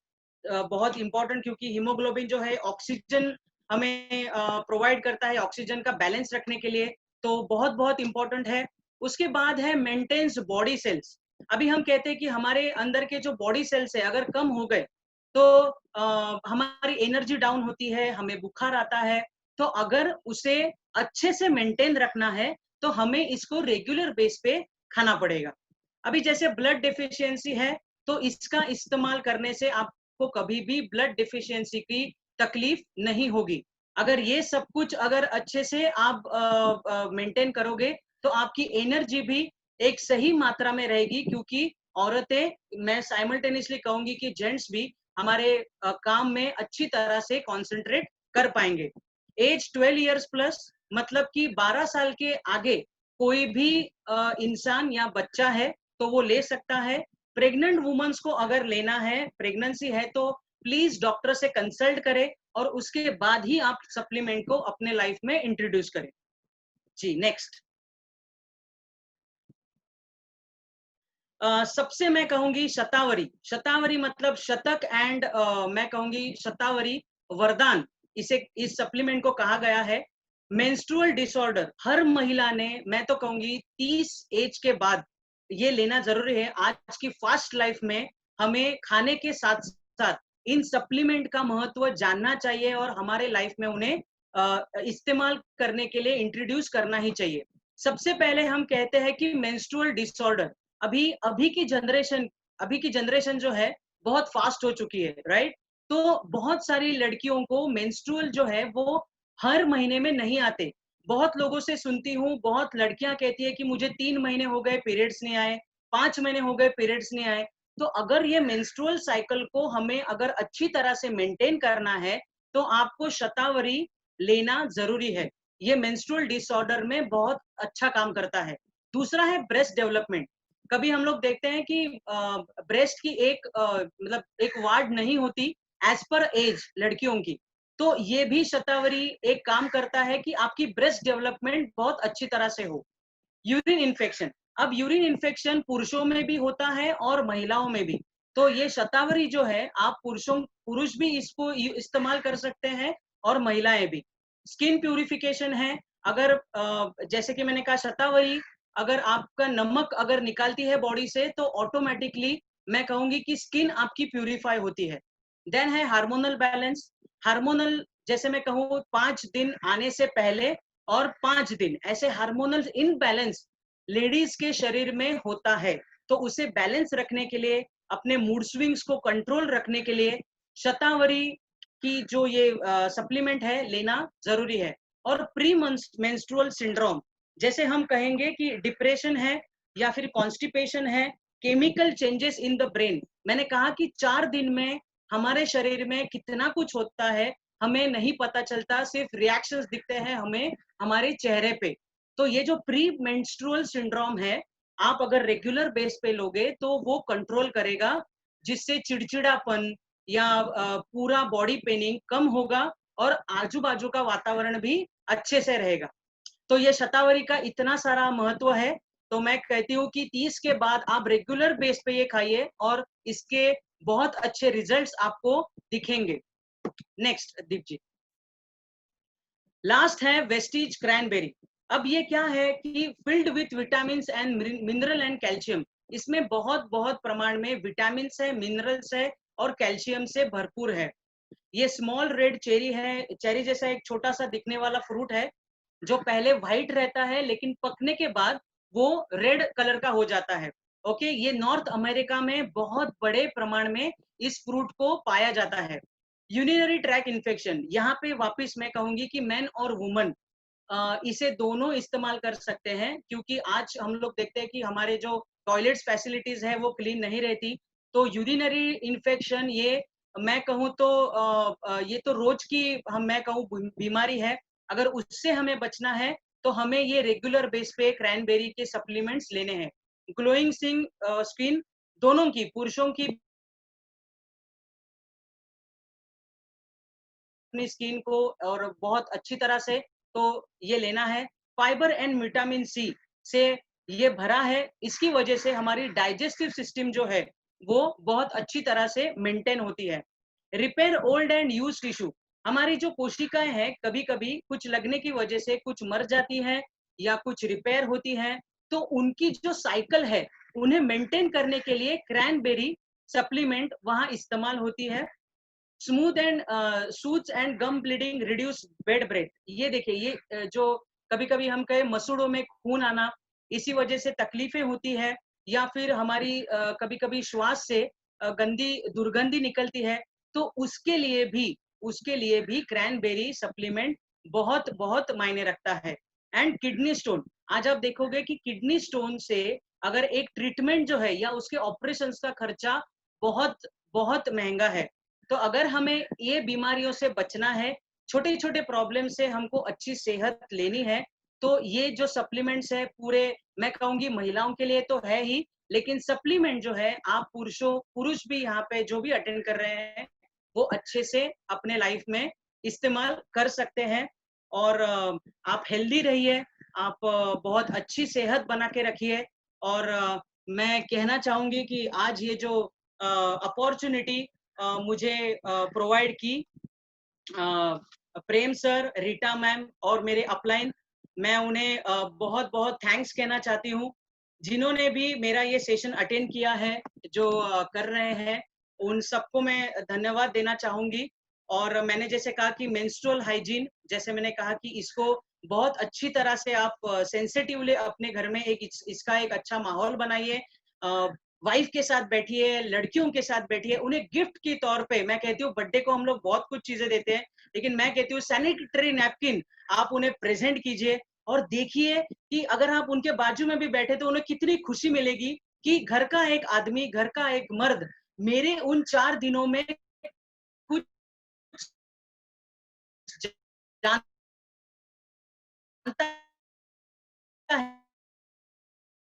बहुत इंपॉर्टेंट, क्योंकि हीमोग्लोबिन जो है ऑक्सीजन हमें प्रोवाइड करता है, ऑक्सीजन का बैलेंस रखने के लिए, तो बहुत बहुत इंपॉर्टेंट है। उसके बाद है मेंटेन्स बॉडी सेल्स। अभी हम कहते हैं कि हमारे अंदर के जो बॉडी सेल्स है अगर कम हो गए तो हमारी एनर्जी डाउन होती है, हमें बुखार आता है। तो अगर उसे अच्छे से मेंटेन रखना है तो हमें इसको रेगुलर बेस पे खाना पड़ेगा। अभी जैसे ब्लड डेफिशिएंसी है, तो इसका इस्तेमाल करने से आपको कभी भी ब्लड डेफिशिएंसी की तकलीफ नहीं होगी। अगर ये सब कुछ अगर अच्छे से आप मेंटेन करोगे तो आपकी एनर्जी भी एक सही मात्रा में रहेगी, क्योंकि औरतें, मैं साइमल्टेनियसली कहूंगी कि जेंट्स भी हमारे काम में अच्छी तरह से कॉन्सेंट्रेट कर पाएंगे। एज 12 इयर्स प्लस, मतलब कि 12 साल के आगे कोई भी इंसान या बच्चा है तो वो ले सकता है। प्रेग्नेंट वुमेन्स को अगर लेना है, प्रेगनेंसी है, तो प्लीज डॉक्टर से कंसल्ट करें और उसके बाद ही आप सप्लीमेंट को अपने लाइफ में इंट्रोड्यूस करें। जी नेक्स्ट। सबसे मैं कहूंगी शतावरी। शतावरी मतलब शतक एंड मैं कहूंगी शतावरी वरदान, इसे इस सप्लीमेंट को कहा गया है। मेंस्ट्रुअल डिसऑर्डर हर महिला ने, मैं तो कहूंगी 30 एज के बाद ये लेना जरूरी है। आज की फास्ट लाइफ में हमें खाने के साथ साथ इन सप्लीमेंट का महत्व जानना चाहिए और हमारे लाइफ में उन्हें इस्तेमाल करने के लिए इंट्रोड्यूस करना ही चाहिए। सबसे पहले हम कहते हैं कि मेंस्ट्रुअल डिसऑर्डर, अभी की जनरेशन जो है बहुत फास्ट हो चुकी है, राइट? तो बहुत सारी लड़कियों को मेंस्ट्रुअल जो है वो हर महीने में नहीं आते, बहुत लोगों से सुनती हूँ, बहुत लड़कियां कहती है कि मुझे 3 महीने हो गए पीरियड्स नहीं आए, 5 महीने हो गए पीरियड्स नहीं आए। तो अगर ये मेंस्ट्रुअल साइकिल को हमें अगर अच्छी तरह से मेंटेन करना है, तो आपको शतावरी लेना जरूरी है। ये मेंस्ट्रुअल डिसऑर्डर में बहुत अच्छा काम करता है। दूसरा है ब्रेस्ट डेवलपमेंट। कभी हम लोग देखते हैं कि ब्रेस्ट की एक मतलब एक वार्ड नहीं होती एज पर एज लड़कियों की। तो ये भी शतावरी एक काम करता है कि आपकी ब्रेस्ट डेवलपमेंट बहुत अच्छी तरह से हो। यूरिन इन्फेक्शन, अब यूरिन इन्फेक्शन पुरुषों में भी होता है और महिलाओं में भी। तो ये शतावरी जो है आप पुरुष भी इसको इस्तेमाल कर सकते हैं और महिलाएं भी। स्किन प्यूरिफिकेशन है, अगर जैसे कि मैंने कहा शतावरी अगर आपका नमक अगर निकालती है बॉडी से तो ऑटोमेटिकली मैं कहूंगी कि स्किन आपकी प्यूरिफाई होती है। देन है हार्मोनल बैलेंस। हार्मोनल जैसे मैं कहूँ 5 दिन आने से पहले और 5 दिन ऐसे हार्मोनल इनबैलेंस लेडीज के शरीर में होता है। तो उसे बैलेंस रखने के लिए, अपने मूड स्विंग्स को कंट्रोल रखने के लिए शतावरी की जो ये सप्लीमेंट है लेना जरूरी है। और प्री मेंस्ट्रुअल सिंड्रोम, जैसे हम कहेंगे कि डिप्रेशन है या फिर कॉन्स्टिपेशन है, chemical changes in the brain. मैंने कहा कि 4 दिन में हमारे शरीर में कितना कुछ होता है हमें नहीं पता चलता, सिर्फ रिएक्शंस दिखते हैं हमें हमारे चेहरे पे। तो ये जो प्री मेंस्ट्रुअल सिंड्रोम है, आप अगर रेगुलर बेस पे लोगे तो वो कंट्रोल करेगा, जिससे चिड़चिड़ापन या पूरा बॉडी पेनिंग कम होगा और आजू बाजू का वातावरण भी अच्छे से रहेगा। तो ये शतावरी का इतना सारा महत्व है। तो मैं कहती हूँ कि 30 के बाद आप रेगुलर बेस पे ये खाइए और इसके बहुत अच्छे रिजल्ट्स आपको दिखेंगे। नेक्स्ट दीप जी, लास्ट है वेस्टीज क्रैनबेरी। अब ये क्या है कि filled with vitamin and mineral and calcium. इसमें बहुत बहुत प्रमाण में विटामिन है, मिनरल्स है और कैल्शियम से भरपूर है। ये स्मॉल रेड चेरी है, चेरी जैसा एक छोटा सा दिखने वाला फ्रूट है जो पहले व्हाइट रहता है लेकिन पकने के बाद वो रेड कलर का हो जाता है। ओके, ये नॉर्थ अमेरिका में बहुत बड़े प्रमाण में इस फ्रूट को पाया जाता है। यूरिनरी ट्रैक इन्फेक्शन, यहाँ पे वापस मैं कहूंगी कि मैन और वुमन इसे दोनों इस्तेमाल कर सकते हैं, क्योंकि आज हम लोग देखते हैं कि हमारे जो टॉयलेट्स फैसिलिटीज है वो क्लीन नहीं रहती। तो यूरिनरी इन्फेक्शन ये मैं कहूँ तो ये तो रोज की हम मैं कहूँ बीमारी है। अगर उससे हमें बचना है तो हमें ये रेगुलर बेस पे क्रैनबेरी के सप्लीमेंट्स लेने हैं। ग्लोइंग स्किन, दोनों की, पुरुषों की अपनी स्किन को और बहुत अच्छी तरह से तो ये लेना है। फाइबर एंड विटामिन सी से ये भरा है, इसकी वजह से हमारी डाइजेस्टिव सिस्टम जो है वो बहुत अच्छी तरह से मेंटेन होती है। Repair old and use tissue, हमारी जो कोशिकाएं हैं कभी कभी कुछ लगने की वजह से कुछ मर जाती हैं या कुछ रिपेयर होती हैं, तो उनकी जो साइकिल है उन्हें मेंटेन करने के लिए क्रैनबेरी सप्लीमेंट वहां इस्तेमाल होती है। Smooth and soothes and gum bleeding reduce bad breath, ये देखिए ये जो कभी कभी हम कहे मसूड़ों में खून आना, इसी वजह से तकलीफें होती है या फिर हमारी कभी कभी श्वास से गंदी दुर्गंधी निकलती है, तो उसके लिए भी क्रैनबेरी सप्लीमेंट बहुत बहुत मायने रखता है। एंड किडनी स्टोन, आज आप देखोगे कि किडनी स्टोन से अगर एक ट्रीटमेंट जो है या उसके ऑपरेशन का खर्चा बहुत बहुत महंगा है। तो अगर हमें ये बीमारियों से बचना है, छोटे छोटे प्रॉब्लम से हमको अच्छी सेहत लेनी है, तो ये जो सप्लीमेंट्स है पूरे मैं कहूंगी महिलाओं के लिए तो है ही, लेकिन सप्लीमेंट जो है आप पुरुष भी यहाँ पे जो भी अटेंड कर रहे हैं वो अच्छे से अपने लाइफ में इस्तेमाल कर सकते हैं। और आप हेल्दी रहिए, आप बहुत अच्छी सेहत बना के रखिए। और मैं कहना चाहूंगी कि आज ये जो अपॉर्चुनिटी मुझे प्रोवाइड की प्रेम सर, रीटा मैम और मेरे अपलाइन, मैं उन्हें बहुत बहुत थैंक्स कहना चाहती हूँ। जिन्होंने भी मेरा ये सेशन अटेंड किया है, जो कर रहे हैं, उन सबको मैं धन्यवाद देना चाहूंगी। और मैंने जैसे कहा कि मेंस्ट्रुअल हाइजीन, जैसे मैंने कहा कि इसको बहुत अच्छी तरह से आप सेंसिटिवली अपने घर में इसका एक अच्छा माहौल बनाइए। वाइफ के साथ बैठिए, लड़कियों के साथ बैठिए, उन्हें गिफ्ट के तौर पे, मैं कहती हूँ बर्थडे को हम लोग बहुत कुछ चीजें देते हैं, लेकिन मैं कहती हूँ सैनिटरी नैपकिन आप उन्हें प्रेजेंट कीजिए और देखिए कि अगर आप उनके बाजू में भी बैठे तो उन्हें कितनी खुशी मिलेगी कि घर का एक आदमी, घर का एक मर्द मेरे उन 4 दिनों में कुछ जानता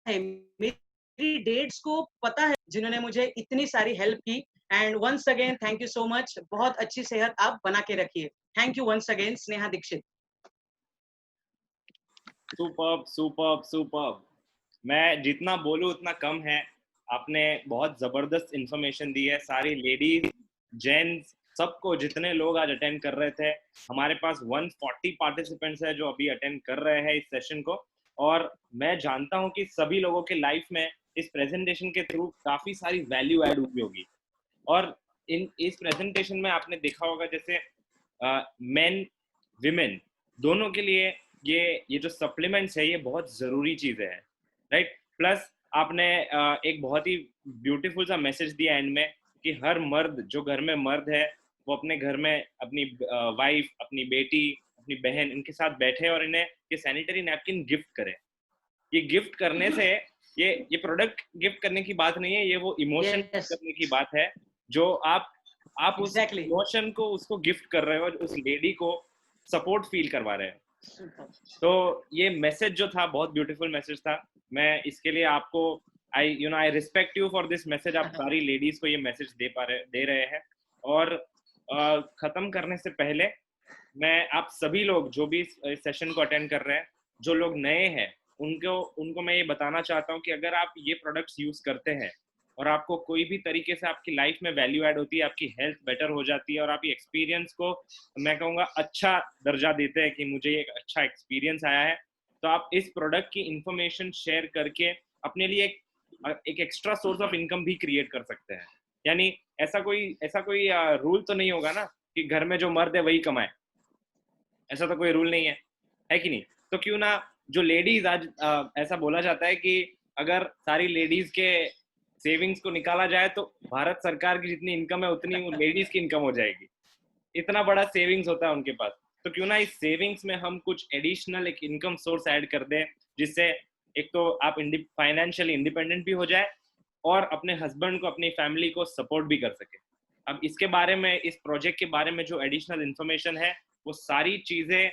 है, मेरी डेट्स को पता है, जिन्होंने मुझे इतनी सारी हेल्प की। And once again thank you so much. बहुत अच्छी सेहत आप बना के रखिए। Thank you once again Sneha Dikshit. Superb superb superb. मैं जितना बोलूं उतना कम है। आपने बहुत जबरदस्त इंफॉर्मेशन दी है। सारी लेडीज, जेंट्स, सबको, जितने लोग आज अटेंड कर रहे थे, हमारे पास 140 पार्टिसिपेंट्स है जो अभी अटेंड कर रहे हैं इस सेशन को। और मैं जानता हूं कि सभी लोगों के लाइफ में इस प्रेजेंटेशन के थ्रू काफी सारी वैल्यू ऐड हुई होगी। और इस प्रेजेंटेशन में आपने देखा होगा जैसे मेन विमेन दोनों के लिए ये जो सप्लीमेंट्स है ये बहुत जरूरी चीजें हैं, राइट। प्लस आपने एक बहुत ही ब्यूटीफुल सा मैसेज दिया एंड में कि हर मर्द जो घर में मर्द है वो अपने घर में अपनी वाइफ, अपनी बेटी, अपनी बहन, इनके साथ बैठे और इन्हें ये सैनिटरी नैपकिन गिफ्ट करे। ये गिफ्ट करने से ये प्रोडक्ट गिफ्ट करने की बात नहीं है, ये वो इमोशन Yes, करने की बात है जो आप उस exactly. इमोशन को उसको गिफ्ट कर रहे हो, उस लेडी को सपोर्ट फील करवा रहे हो। Super. तो ये मैसेज जो था बहुत ब्यूटीफुल मैसेज था। मैं इसके लिए आपको I respect you for this message. आप सारी लेडीज को ये मैसेज दे रहे हैं। और खत्म करने से पहले मैं आप सभी लोग जो भी इस सेशन को अटेंड कर रहे हैं, जो लोग नए हैं, उनको उनको मैं ये बताना चाहता हूँ कि अगर आप ये प्रोडक्ट्स यूज करते हैं और आपको कोई भी तरीके से आपकी लाइफ में वैल्यू ऐड होती है, आपकी हेल्थ बेटर हो जाती है और आप ये एक्सपीरियंस को, मैं कहूँगा, अच्छा दर्जा देते हैं कि मुझे एक अच्छा एक्सपीरियंस आया है, तो आप इस प्रोडक्ट की इंफॉर्मेशन शेयर करके अपने लिए एक एक्स्ट्रा सोर्स ऑफ इनकम भी क्रिएट कर सकते हैं। यानी ऐसा कोई रूल तो नहीं होगा ना कि घर में जो मर्द है वही कमाए। ऐसा तो कोई रूल नहीं है कि नहीं? तो क्यों ना जो लेडीज आज ऐसा बोला जाता है कि अगर सारी लेडीज के सेविंग्स को निकाला जाए तो भारत सरकार की जितनी इनकम है उतनी वो लेडीज की इनकम हो जाएगी। इतना बड़ा सेविंग्स होता है उनके पास। तो क्यों ना इस सेविंग्स में हम कुछ एडिशनल एक इनकम सोर्स ऐड कर दें, जिससे एक तो आप फाइनेंशियली इंडिपेंडेंट भी हो जाए और अपने हस्बैंड को, अपनी फैमिली को सपोर्ट भी कर सके। अब इसके बारे में, इस प्रोजेक्ट के बारे में जो एडिशनल इंफॉर्मेशन है, वो सारी चीजें,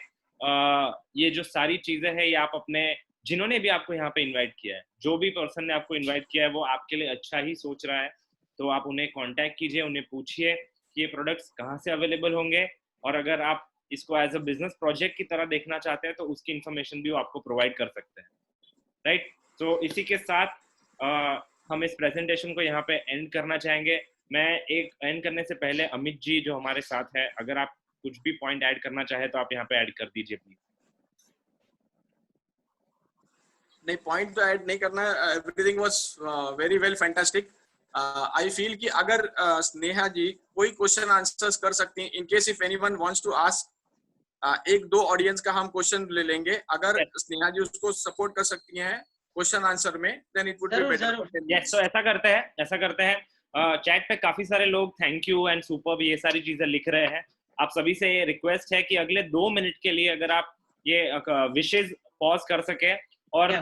ये जो सारी चीजें है, ये आप अपने, जिन्होंने भी आपको यहाँ पे इनवाइट किया है, जो भी पर्सन ने आपको इनवाइट किया है, वो आपके लिए अच्छा ही सोच रहा है। तो आप उन्हें कांटेक्ट कीजिए, उन्हें पूछिए कि ये प्रोडक्ट्स कहाँ से अवेलेबल होंगे, और अगर आप इसको एज अ बिजनेस प्रोजेक्ट की तरह देखना चाहते हैं तो उसकी इंफॉर्मेशन भी वो आपको प्रोवाइड कर सकते हैं, राइट। तो इसी के साथ हम इस प्रेजेंटेशन को यहाँ पे एंड करना चाहेंगे। मैं एक एंड करने से पहले अमित जी जो हमारे साथ है, अगर आप कुछ भी पॉइंट ऐड करना चाहे तो आप यहाँ पे ऐड कर दीजिए प्लीज। नहीं, पॉइंट तो ऐड नहीं करना। Everything was very well fantastic. I feel कि अगर स्नेहा जी कोई क्वेश्चन आंसर्स कर सकती हैं, in case if anyone wants to ask, एक दो ऑडियंस का हम क्वेश्चन ले लेंगे। अगर स्नेहा जी उसको सपोर्ट कर सकती हैं क्वेश्चन आंसर में, then it would be better. Yes, तो ऐसा करते हैं चैट पे काफी सारे लोग थैंक यू एंड सुपर्ब ये सारी चीजें लिख रहे हैं। आप सभी से ये रिक्वेस्ट है कि अगले 2 मिनट के लिए अगर आप ये विशेष पॉज कर सके, और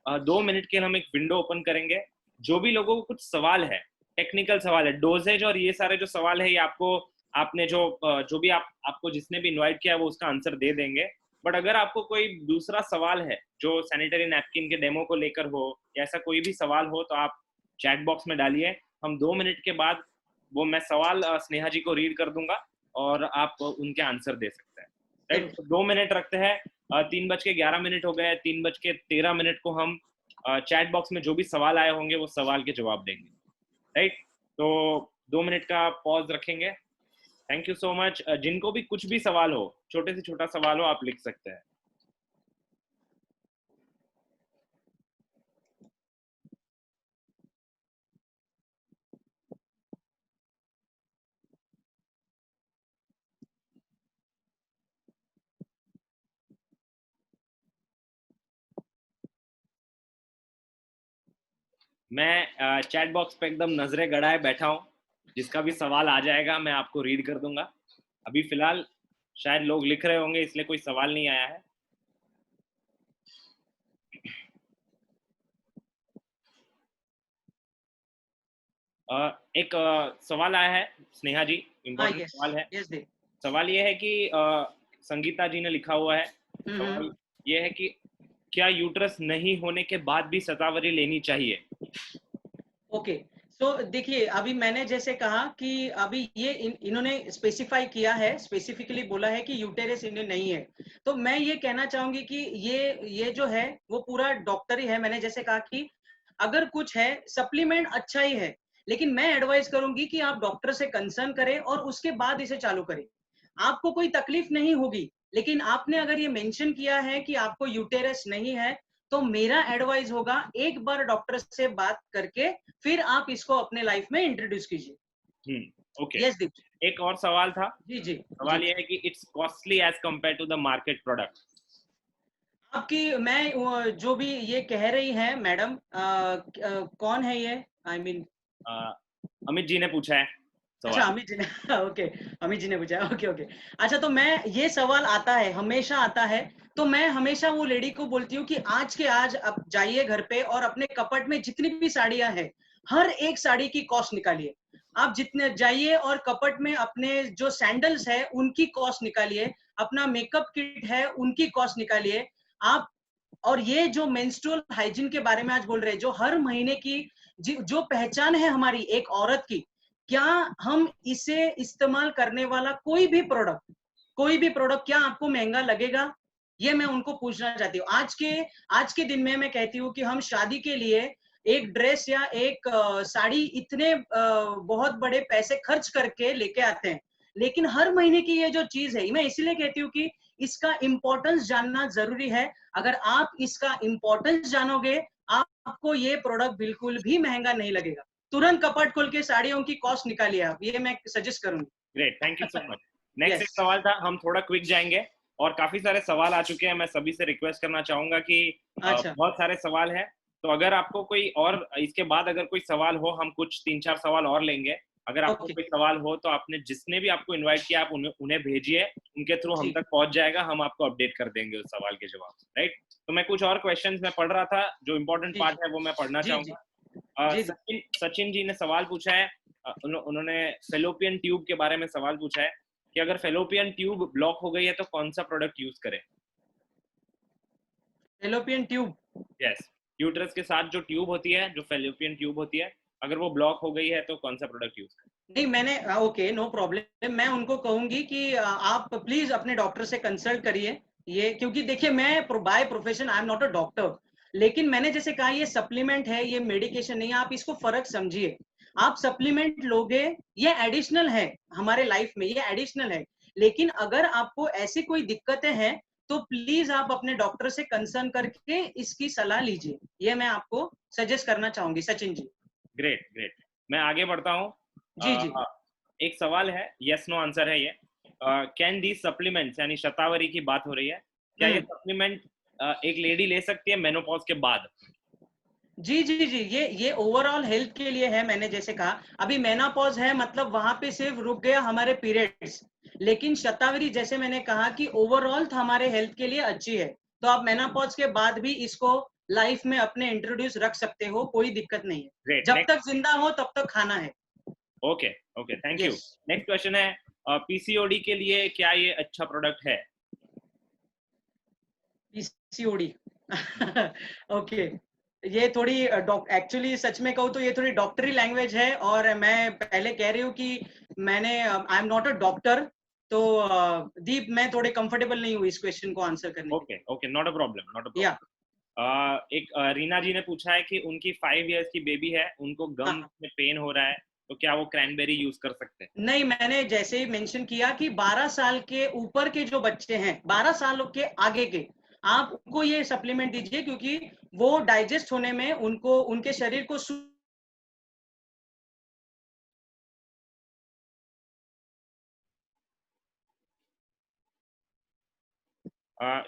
2 मिनट के लिए हम एक विंडो ओपन करेंगे। जो भी लोगों को कुछ सवाल है, टेक्निकल सवाल है, डोजेज और ये सारे जो सवाल है, ये आपने जो भी आपको जिसने भी इनवाइट किया वो उसका आंसर दे देंगे। बट अगर आपको कोई दूसरा सवाल है जो सैनिटरी नैपकिन के डेमो को लेकर हो, या ऐसा कोई भी सवाल हो, तो आप चैट बॉक्स में डालिए। हम 2 मिनट के बाद वो मैं सवाल स्नेहा जी को रीड कर दूंगा और आप उनके आंसर दे सकते हैं, राइट। तो 2 मिनट रखते हैं। 3:11 हो गए, 3:13 को हम चैट बॉक्स में जो भी सवाल आए होंगे वो सवाल के जवाब देंगे, राइट। तो 2 मिनट का पॉज रखेंगे। Thank you so much. जिनको भी कुछ भी सवाल हो, छोटे से छोटा सवाल हो, आप लिख सकते हैं। मैं चैट बॉक्स पे एकदम नजरें गड़ाए बैठा हूँ, जिसका भी सवाल आ जाएगा मैं आपको रीड कर दूंगा। अभी फिलहाल शायद लोग लिख रहे होंगे इसलिए कोई सवाल नहीं आया है। एक सवाल आया है स्नेहा जी, इम्पोर्टेंट यस सवाल है। Yes they. सवाल ये है कि संगीता जी ने लिखा हुआ है, सवाल ये है कि क्या यूट्रस नहीं होने के बाद भी शतावरी लेनी चाहिए? ओके, सो देखिए अभी मैंने जैसे कहा कि अभी ये इन्होंने स्पेसिफाई किया है, स्पेसिफिकली बोला है कि यूटेरस इन्हें नहीं है। तो मैं ये कहना चाहूंगी कि ये जो है वो पूरा डॉक्टरी है। मैंने जैसे कहा कि अगर कुछ है सप्लीमेंट अच्छा ही है, लेकिन मैं एडवाइस करूंगी कि आप डॉक्टर से कंसर्न करें और उसके बाद इसे चालू करें। आपको कोई तकलीफ नहीं होगी, लेकिन आपने अगर ये मेंशन किया है कि आपको यूटेरस नहीं है, तो मेरा एडवाइस होगा एक बार डॉक्टर से बात करके फिर आप इसको अपने लाइफ में इंट्रोड्यूस कीजिए। ओके। यस दीप। एक और सवाल था, जी जी सवाल जी। ये है कि it's costly as compare to the market product. आपकी मैं जो भी ये कह रही है मैडम, कौन है ये? आई मीन अमित जी ने पूछा है अच्छा, सवाल। अमित जी ने ओके, अमित जी ने पूछा, ओके ओके। अच्छा, तो मैं ये सवाल आता है, हमेशा आता है, तो मैं हमेशा वो लेडी को बोलती हूँ कि आज के आज आप जाइए घर पे और अपने कपट में जितनी भी साड़ियां हैं, हर एक साड़ी की कॉस्ट निकालिए। आप जितने जाइए और कपट में अपने जो सैंडल्स है उनकी कॉस्ट निकालिए, अपना मेकअप किट है उनकी कॉस्ट निकालिए आप। और ये जो मेंस्ट्रुअल हाइजीन के बारे में आज बोल रहे हैं, जो हर महीने की जो पहचान है हमारी एक औरत की, क्या हम इसे इस्तेमाल करने वाला कोई भी प्रोडक्ट क्या आपको महंगा लगेगा? ये मैं उनको पूछना चाहती हूँ। आज के दिन में मैं कहती हूँ कि हम शादी के लिए एक ड्रेस या एक साड़ी इतने बहुत बड़े पैसे खर्च करके लेके आते हैं, लेकिन हर महीने की ये जो चीज है, मैं इसलिए कहती हूँ कि इसका इम्पोर्टेंस जानना जरूरी है। अगर आप इसका इम्पोर्टेंस जानोगे, आपको ये प्रोडक्ट बिल्कुल भी महंगा नहीं लगेगा। तुरंत कपट खोल के साड़ियों की कॉस्ट निकालिए आप, ये मैं सजेस्ट करूंगी। Great, thank you so much. Next एक यस। सवाल था, हम थोड़ा क्विक जाएंगे और काफी सारे सवाल आ चुके हैं। मैं सभी से रिक्वेस्ट करना चाहूंगा कि अच्छा। बहुत सारे सवाल हैं, तो अगर आपको कोई और इसके बाद अगर कोई सवाल हो, हम कुछ 3-4 सवाल और लेंगे। अगर आपको ओके कोई सवाल हो तो आपने जिसने भी आपको इनवाइट किया आप उन्हें भेजिए, उनके थ्रू हम जी तक पहुंच जाएगा, हम आपको अपडेट कर देंगे उस सवाल के जवाब। राइट, तो मैं कुछ और क्वेश्चंस मैं पढ़ रहा था, जो इम्पोर्टेंट जी पार्ट है वो मैं पढ़ना जी जी चाहूंगा। जी जी। सचिन सचिन जी ने सवाल पूछा है, उन्होंने फेलोपियन ट्यूब के बारे में सवाल पूछा है कि अगर फेलोपियन ट्यूब ब्लॉक हो गई है तो कौन सा प्रोडक्ट यूज करें? Fallopian tube. यस, यूट्रस के साथ जो ट्यूब होती है, जो फेलोपियन ट्यूब होती है, अगर वो ब्लॉक हो गई है तो कौन सा प्रोडक्ट यूज करें? नहीं, मैंने ओके, नो प्रॉब्लम। मैं उनको कहूंगी कि आप प्लीज अपने डॉक्टर से कंसल्ट करिए। ये क्योंकि देखिए मैं by profession I am not a doctor, लेकिन मैंने जैसे कहा ये सप्लीमेंट है, ये मेडिकेशन नहीं है। आप इसको फर्क समझिए। आप सप्लीमेंट लोगे, ये एडिशनल है हमारे लाइफ में, ये एडिशनल है। लेकिन अगर आपको ऐसी कोई दिक्कतें हैं, तो प्लीज आप अपने डॉक्टर से कंसर्न करके इसकी सलाह लीजिए। ये मैं आपको सजेस्ट करना चाहूंगी सचिन जी। ग्रेट ग्रेट, मैं आगे बढ़ता हूँ। जी जी। एक सवाल है, यस नो आंसर है ये। कैन दी सप्लीमेंट्स, यानी शतावरी की बात हो रही है, क्या ये सप्लीमेंट एक लेडी ले सकती है मेनोपॉज के बाद? जी जी जी, ये ओवरऑल हेल्थ के लिए है। मैंने जैसे कहा अभी मेनोपॉज है, मतलब वहां पे सिर्फ रुक गया हमारे पीरियड्स, लेकिन शतावरी जैसे मैंने कहा कि ओवरऑल हमारे हेल्थ के लिए अच्छी है। तो आप मेनोपॉज के बाद भी इसको लाइफ में अपने इंट्रोड्यूस रख सकते हो, कोई दिक्कत नहीं है। ग्रेट, जब तक नेक्स्ट। जिंदा हो तब तक खाना है। Okay okay, thank you. Yes. Next question है, पीसीओडी के लिए क्या ये अच्छा प्रोडक्ट है? पीसीओडी ओके, ये थोड़ी एक्चुअली सच में कहूँ तो ये थोड़ी डॉक्टरी लैंग्वेज है, और मैं पहले कह रही हूँ कि मैंने I am not a doctor. तो दीप, मैं थोड़े कंफर्टेबल नहीं हूँ इस क्वेश्चन को आंसर करने के okay okay, not a problem, not a लिए। या प्रॉब्लम। एक रीना जी ने पूछा है कि उनकी 5 इयर्स की बेबी है, उनको गम हाँ, में पेन हो रहा है, तो क्या वो क्रैनबेरी यूज कर सकते हैं? नहीं, मैंने जैसे ही मेंशन किया कि 12 साल के ऊपर के जो बच्चे हैं, 12 साल के आगे के, आप उनको ये सप्लीमेंट दीजिए, क्योंकि वो डाइजेस्ट होने में उनको उनके शरीर को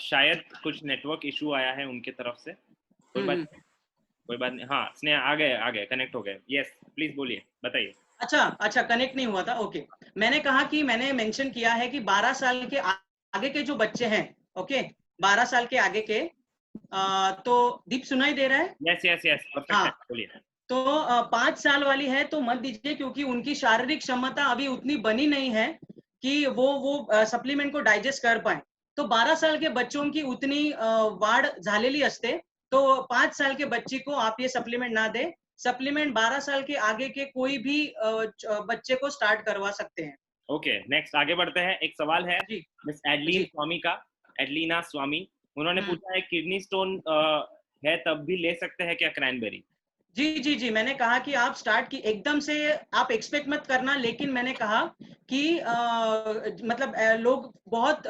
शायद कुछ नेटवर्क इशू आया है उनके तरफ से, कोई बात हम्म। नहीं। कोई बात नहीं, हाँ स्नेहा आ गए कनेक्ट हो गए। यस प्लीज बोलिए, बताइए। अच्छा कनेक्ट नहीं हुआ था, ओके। मैंने कहा कि मैंने मेंशन किया है कि 12 साल के आगे के जो बच्चे हैं, ओके, 12 साल के आगे के, तो दीप सुनाई दे रहा है? यस यस यस परफेक्ट है, हाँ, बोलिए। तो 5 साल वाली है तो मत दीजिए, क्योंकि उनकी शारीरिक क्षमता अभी उतनी बनी नहीं है कि वो सप्लीमेंट को डाइजेस्ट कर पाए। तो 12 साल के बच्चों की उतनी वाढ झालेली असते, तो 5 साल के बच्ची को आप ये सप्लीमेंट ना दे। सप्लीमेंट 12 साल के आगे के कोई भी बच्चे को स्टार्ट करवा सकते हैं। ओके नेक्स्ट आगे बढ़ते हैं। एक सवाल है जी मिस एडलीन जी। स्वामी का, एडलीना स्वामी। उन्होंने पूछा है किडनी स्टोन है तब भी ले सकते हैं क्या क्रैनबेरी? जी, मैंने कहा कि आप स्टार्ट की एकदम से आप एक्सपेक्ट मत करना, लेकिन मैंने कहा कि मतलब लोग बहुत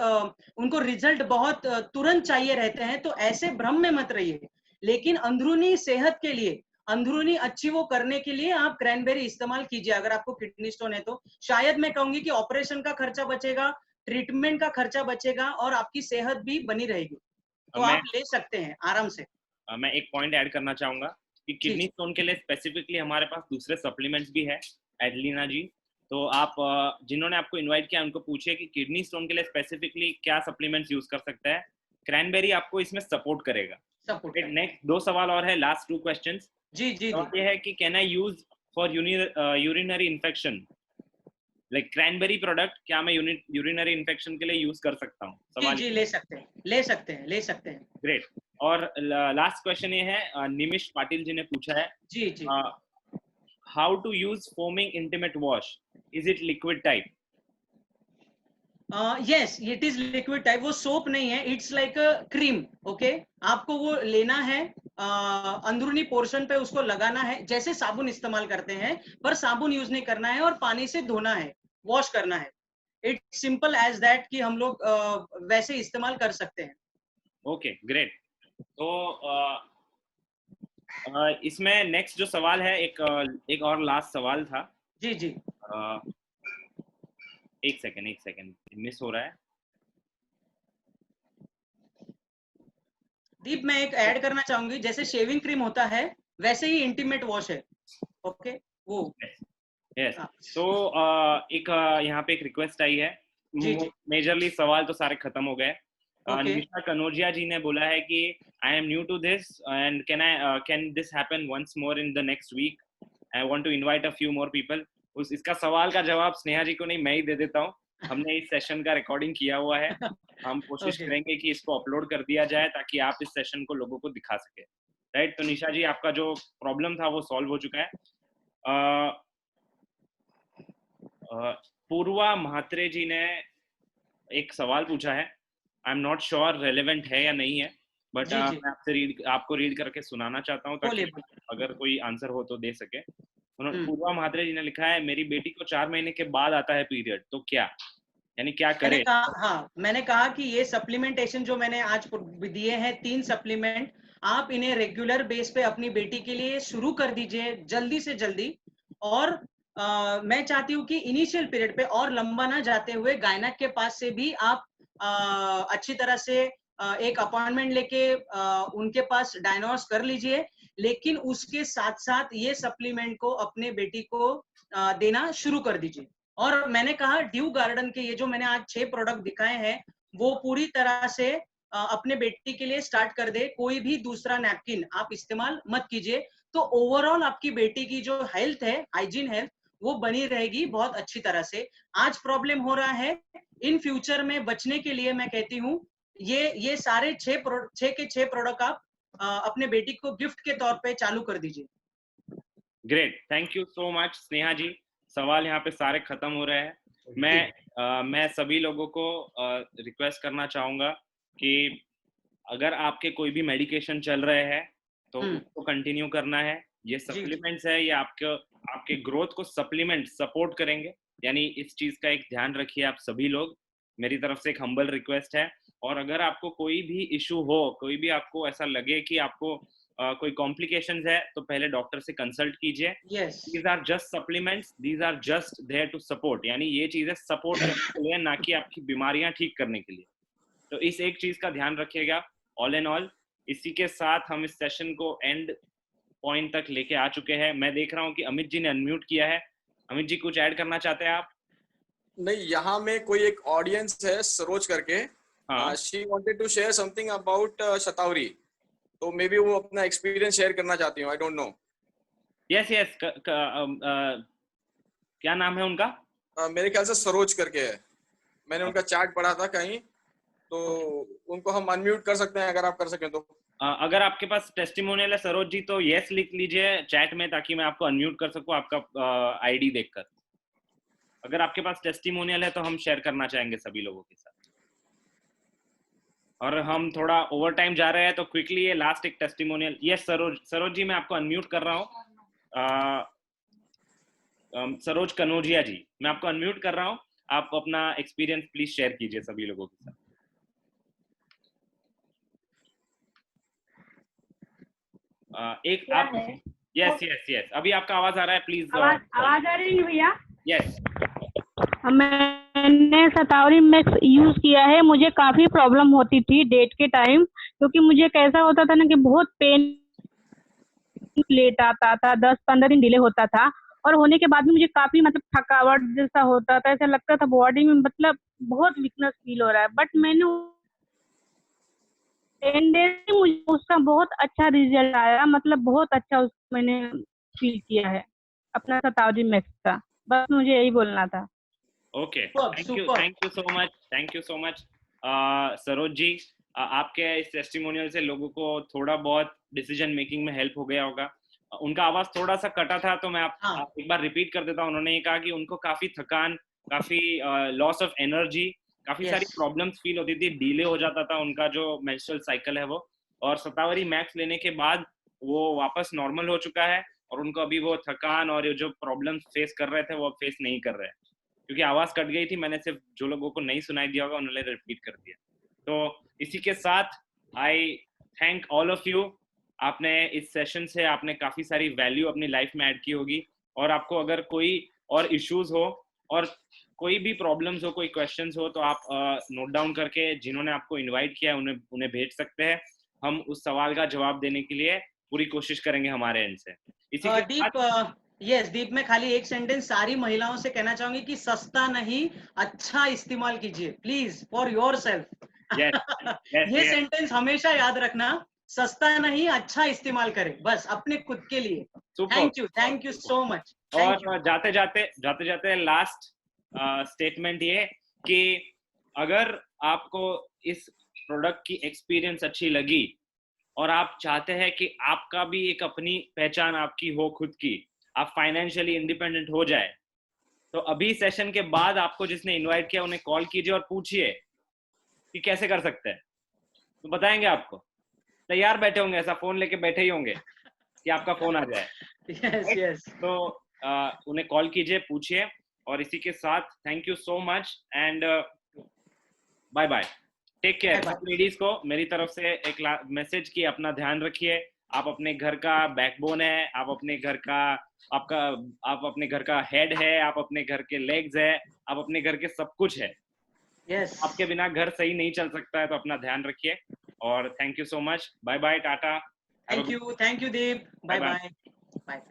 उनको रिजल्ट बहुत तुरंत चाहिए रहते हैं, तो ऐसे भ्रम में मत रहिए। लेकिन अंदरूनी सेहत के लिए, अंदरूनी अच्छी वो करने के लिए आप क्रैनबेरी इस्तेमाल कीजिए। अगर आपको किडनी स्टोन है तो शायद मैं कहूंगी कि ऑपरेशन का खर्चा बचेगा, ट्रीटमेंट का खर्चा बचेगा और आपकी सेहत भी बनी रहेगी। तो मैं आप ले सकते हैं आराम से। मैं एक पॉइंट ऐड करना चाहूंगा कि जी किडनी जी स्टोन के लिए स्पेसिफिकली हमारे पास दूसरे सप्लीमेंट्स भी है एडलीना जी। तो आप जिन्होंने आपको इनवाइट किया उनको पूछिए कि किडनी स्टोन के लिए स्पेसिफिकली क्या सप्लीमेंट्स यूज कर सकते हैं। क्रैनबेरी आपको इसमें सपोर्ट करेगा। सपोर्ट करें। नेक्स्ट दो सवाल और है, लास्ट टू क्वेश्चंस। जी सवाल ये है कि can I use for urinary infection like cranberry product, क्या मैं यूरिनरी इन्फेक्शन के लिए यूज कर सकता हूँ? सवाल जी, ले सकते हैं, ले सकते हैं, ले सकते हैं। ग्रेट। और लास्ट क्वेश्चन ये है, निमिष पाटिल जी ने पूछा है, जी। How to use foaming intimate wash, is it liquid type? Yes, it is liquid type, वो सोप नहीं है, it's like a cream, okay. आपको वो लेना है, अंदरूनी पोर्शन पे उसको लगाना है, जैसे साबुन इस्तेमाल करते हैं, पर साबुन यूज नहीं करना है और पानी से धोना है, वॉश करना है। इट्स सिंपल एज दैट कि हम लोग वैसे इस्तेमाल कर सकते हैं। Okay great. तो इसमें नेक्स्ट जो सवाल है, एक और लास्ट सवाल था। जी अ, एक सेकंड मिस हो रहा है। दीप, मैं एक ऐड करना चाहूंगी, जैसे शेविंग क्रीम होता है वैसे ही इंटीमेट वॉश है, ओके वो। यस हाँ, तो एक यहाँ पे एक रिक्वेस्ट आई है। जी मेजरली सवाल तो सारे खत्म हो गए। ओके। निशा कनोजिया जी ने बोला है कि I am new to this and can this happen once more in the next week, I want to invite a few more people. इसका सवाल का जवाब स्नेहा जी को नहीं, मैं ही दे देता हूँ। हमने इस सेशन का रिकॉर्डिंग किया हुआ है, हम कोशिश ओके करेंगे कि इसको अपलोड कर दिया जाए ताकि आप इस सेशन को लोगों को दिखा सके। राइट, तो निशा जी आपका जो प्रॉब्लम था वो सॉल्व हो चुका है। पूर्वा म्हात्रे जी ने एक सवाल पूछा है, I am not sure relevant है या नहीं है, बट जी मैं आपको रीड करके सुनाना चाहता हूँ ताकि बोलिए। अगर कोई आंसर हो तो दे सके। हम्म। पूर्वा म्हात्रे जी ने लिखा है, मेरी बेटी को 4 महीने के बाद आता है पीरियड, तो क्या, यानी क्या मैंने करे? कहा, हाँ, मैंने कहा कि ये सप्लीमेंटेशन जो मैंने आज दिए हैं 3 सप्लीमेंट, आप इन्हें रेगुलर बेस पे अपनी बेटी के लिए शुरू कर दीजिए जल्दी से जल्दी। और मैं चाहती हूँ कि इनिशियल पीरियड पे और लंबा ना जाते हुए गायनक के पास से भी आप अच्छी तरह से एक अपॉइंटमेंट लेके उनके पास डायग्नोस कर लीजिए। लेकिन उसके साथ साथ ये सप्लीमेंट को अपने बेटी को देना शुरू कर दीजिए। और मैंने कहा ड्यू गार्डन के ये जो मैंने आज 6 प्रोडक्ट दिखाए हैं, वो पूरी तरह से अपने बेटी के लिए स्टार्ट कर दे। कोई भी दूसरा नैपकिन आप इस्तेमाल मत कीजिए, तो ओवरऑल आपकी बेटी की जो हेल्थ है, हाइजीन हेल्थ, वो बनी रहेगी बहुत अच्छी तरह से। आज प्रॉब्लम हो रहा है, इन फ्यूचर में बचने के लिए मैं कहती हूँ ये सारे 6 के 6 प्रोडक्ट आप अपने बेटी को गिफ्ट के तौर पे चालू कर दीजिए। Great, thank you so much Sneha ji. सवाल यहाँ पे सारे खत्म हो रहे हैं। मैं सभी लोगों को रिक्वेस्ट करना चाहूंगा कि अगर आपके कोई भी मेडिकेशन चल रहे हैं तो उसको कंटिन्यू करना है। ये सप्लीमेंट्स है, ये आपके ग्रोथ को सपोर्ट करेंगे, यानी इस चीज का एक ध्यान रखिए आप सभी लोग। मेरी तरफ से एक हम्बल रिक्वेस्ट है। और अगर आपको कोई भी इशू हो, कोई भी आपको ऐसा लगे कि आपको कोई कॉम्प्लिकेशंस है, तो पहले डॉक्टर से कंसल्ट कीजिए। These are just supplements, these are just there to support, यानी ये चीजें सपोर्ट करने के लिए, ना कि आपकी बीमारियां ठीक करने के लिए। तो इस एक चीज का ध्यान रखिएगा। ऑल एंड ऑल, इसी के साथ हम इस सेशन को एंड पॉइंट तक लेके आ चुके हैं। मैं देख रहा हूँ कि अमित जी ने अनम्यूट किया है। अमित जी कुछ ऐड करना चाहते हैं आप? नहीं, यहाँ में कोई एक ऑडियंस है सरोज करके, हाँ she wanted to share something about shatavari, तो मे बी वो अपना एक्सपीरियंस शेयर करना चाहती हूँ, I don't know. Yes yes, क्या नाम है उनका? मेरे ख्याल से सरोज करके है, मैंने उनका चैट पढ़ा था कहीं, तो उनको हम अनम्यूट कर सकते हैं अगर आप कर सकें तो। अगर आपके पास टेस्टिमोनियल है सरोज जी तो यस लिख लीजिए चैट में, ताकि मैं आपको अनम्यूट कर सकूं आपका आईडी देखकर। अगर आपके पास टेस्टिमोनियल है तो हम शेयर करना चाहेंगे सभी लोगों के साथ। और हम थोड़ा ओवर टाइम जा रहे हैं तो क्विकली ये लास्ट एक टेस्टिमोनियल। यस सरोज जी मैं आपको अनम्यूट कर रहा हूँ। सरोज कनौजिया जी, मैं आपको अनम्यूट कर रहा हूँ, आप अपना एक्सपीरियंस प्लीज शेयर कीजिए सभी लोगों के साथ। एक आप यस यस यस, अभी आपका आवाज आ रहा है, प्लीज। आवाज आ रही है भैया? यस मैंने शतावरी मैक्स यूज किया है, मुझे काफी प्रॉब्लम होती थी डेट के टाइम, क्योंकि मुझे कैसा होता था ना कि बहुत पेन लेट आता था, 10-15 दिन डिले होता था, और होने के बाद भी मुझे काफी मतलब थकावट जैसा होता था, ऐसा लगता था बॉडी में मतलब बहुत वीकनेस फील हो रहा है। बट मैंने 10 डेज में मुझे उसका बहुत अच्छा रिजल्ट आया, मतलब बहुत अच्छा उसको मैंने फील किया है अपना शतावरी मैक्स का। बस मुझे यही बोलना था। Okay, super. Thank you so much, thank you so much Saroj ji. आपके इस टेस्टिमोनियल से लोगों को थोड़ा बहुत डिसीजन मेकिंग में हेल्प हो गया होगा। उनका आवाज थोड़ा सा कटा था तो मैं आप एक बार रिपीट कर देता हूँ। उन्होंने ये कहा कि उनको काफी थकान, काफी लॉस ऑफ एनर्जी, काफी सारी प्रॉब्लम्स फील होती थी, डिले हो जाता था उनका जो मेंस्ट्रुअल साइकिल है वो। और शतावरी मैक्स लेने के बाद वो वापस नॉर्मल हो चुका है, और उनको अभी वो थकान और ये जो प्रॉब्लम्स फेस कर रहे थे वो अब फेस नहीं कर रहे हैं। क्योंकि आवाज कट गई थी, मैंने सिर्फ जो लोगों को नहीं सुनाई दिया होगा उन्होंने रिपीट कर दिया। तो इसी के साथ आई थैंक ऑल ऑफ यू। आपने इस सेशन से आपने काफी सारी वैल्यू अपनी लाइफ में ऐड की होगी, और आपको अगर कोई और इश्यूज हो और कोई भी प्रॉब्लम्स हो, कोई क्वेश्चंस हो, तो आप नोट डाउन करके जिन्होंने आपको इनवाइट किया है उन्हें भेज सकते हैं। हम उस सवाल का जवाब देने के लिए पूरी कोशिश करेंगे हमारे एंड से। इसी के साथ यस दीप, मैं खाली एक सेंटेंस सारी महिलाओं से कहना चाहूंगी कि सस्ता नहीं, अच्छा इस्तेमाल कीजिए प्लीज, फॉर योरसेल्फ। ये सेंटेंस हमेशा याद रखना, सस्ता नहीं अच्छा इस्तेमाल करें, बस अपने खुद के लिए। Thank you so much. और जाते जाते लास्ट स्टेटमेंट ये कि अगर आपको इस प्रोडक्ट की एक्सपीरियंस अच्छी लगी और आप चाहते हैं कि आपका भी एक अपनी पहचान आपकी हो खुद की, आप फाइनेंशियली इंडिपेंडेंट हो जाए, तो अभी सेशन के बाद आपको जिसने इनवाइट किया उन्हें कॉल कीजिए और पूछिए कि कैसे कर सकते हैं, तो बताएंगे आपको। तैयार बैठे होंगे, ऐसा फोन लेके बैठे ही होंगे कि आपका फोन आ जाए। यस तो उन्हें कॉल कीजिए, पूछिए। और इसी के साथ thank you so much and bye bye, take care. Ladies को मेरी तरफ से एक मैसेज की अपना ध्यान रखिए। आप अपने घर का बैकबोन है, आप अपने घर का आप अपने घर का हेड है, आप अपने घर के लेग्स है, आप अपने घर के सब कुछ है। यस, आपके बिना घर सही नहीं चल सकता है, तो अपना ध्यान रखिए। और thank you so much, bye bye, tata. Thank you Deep, bye bye.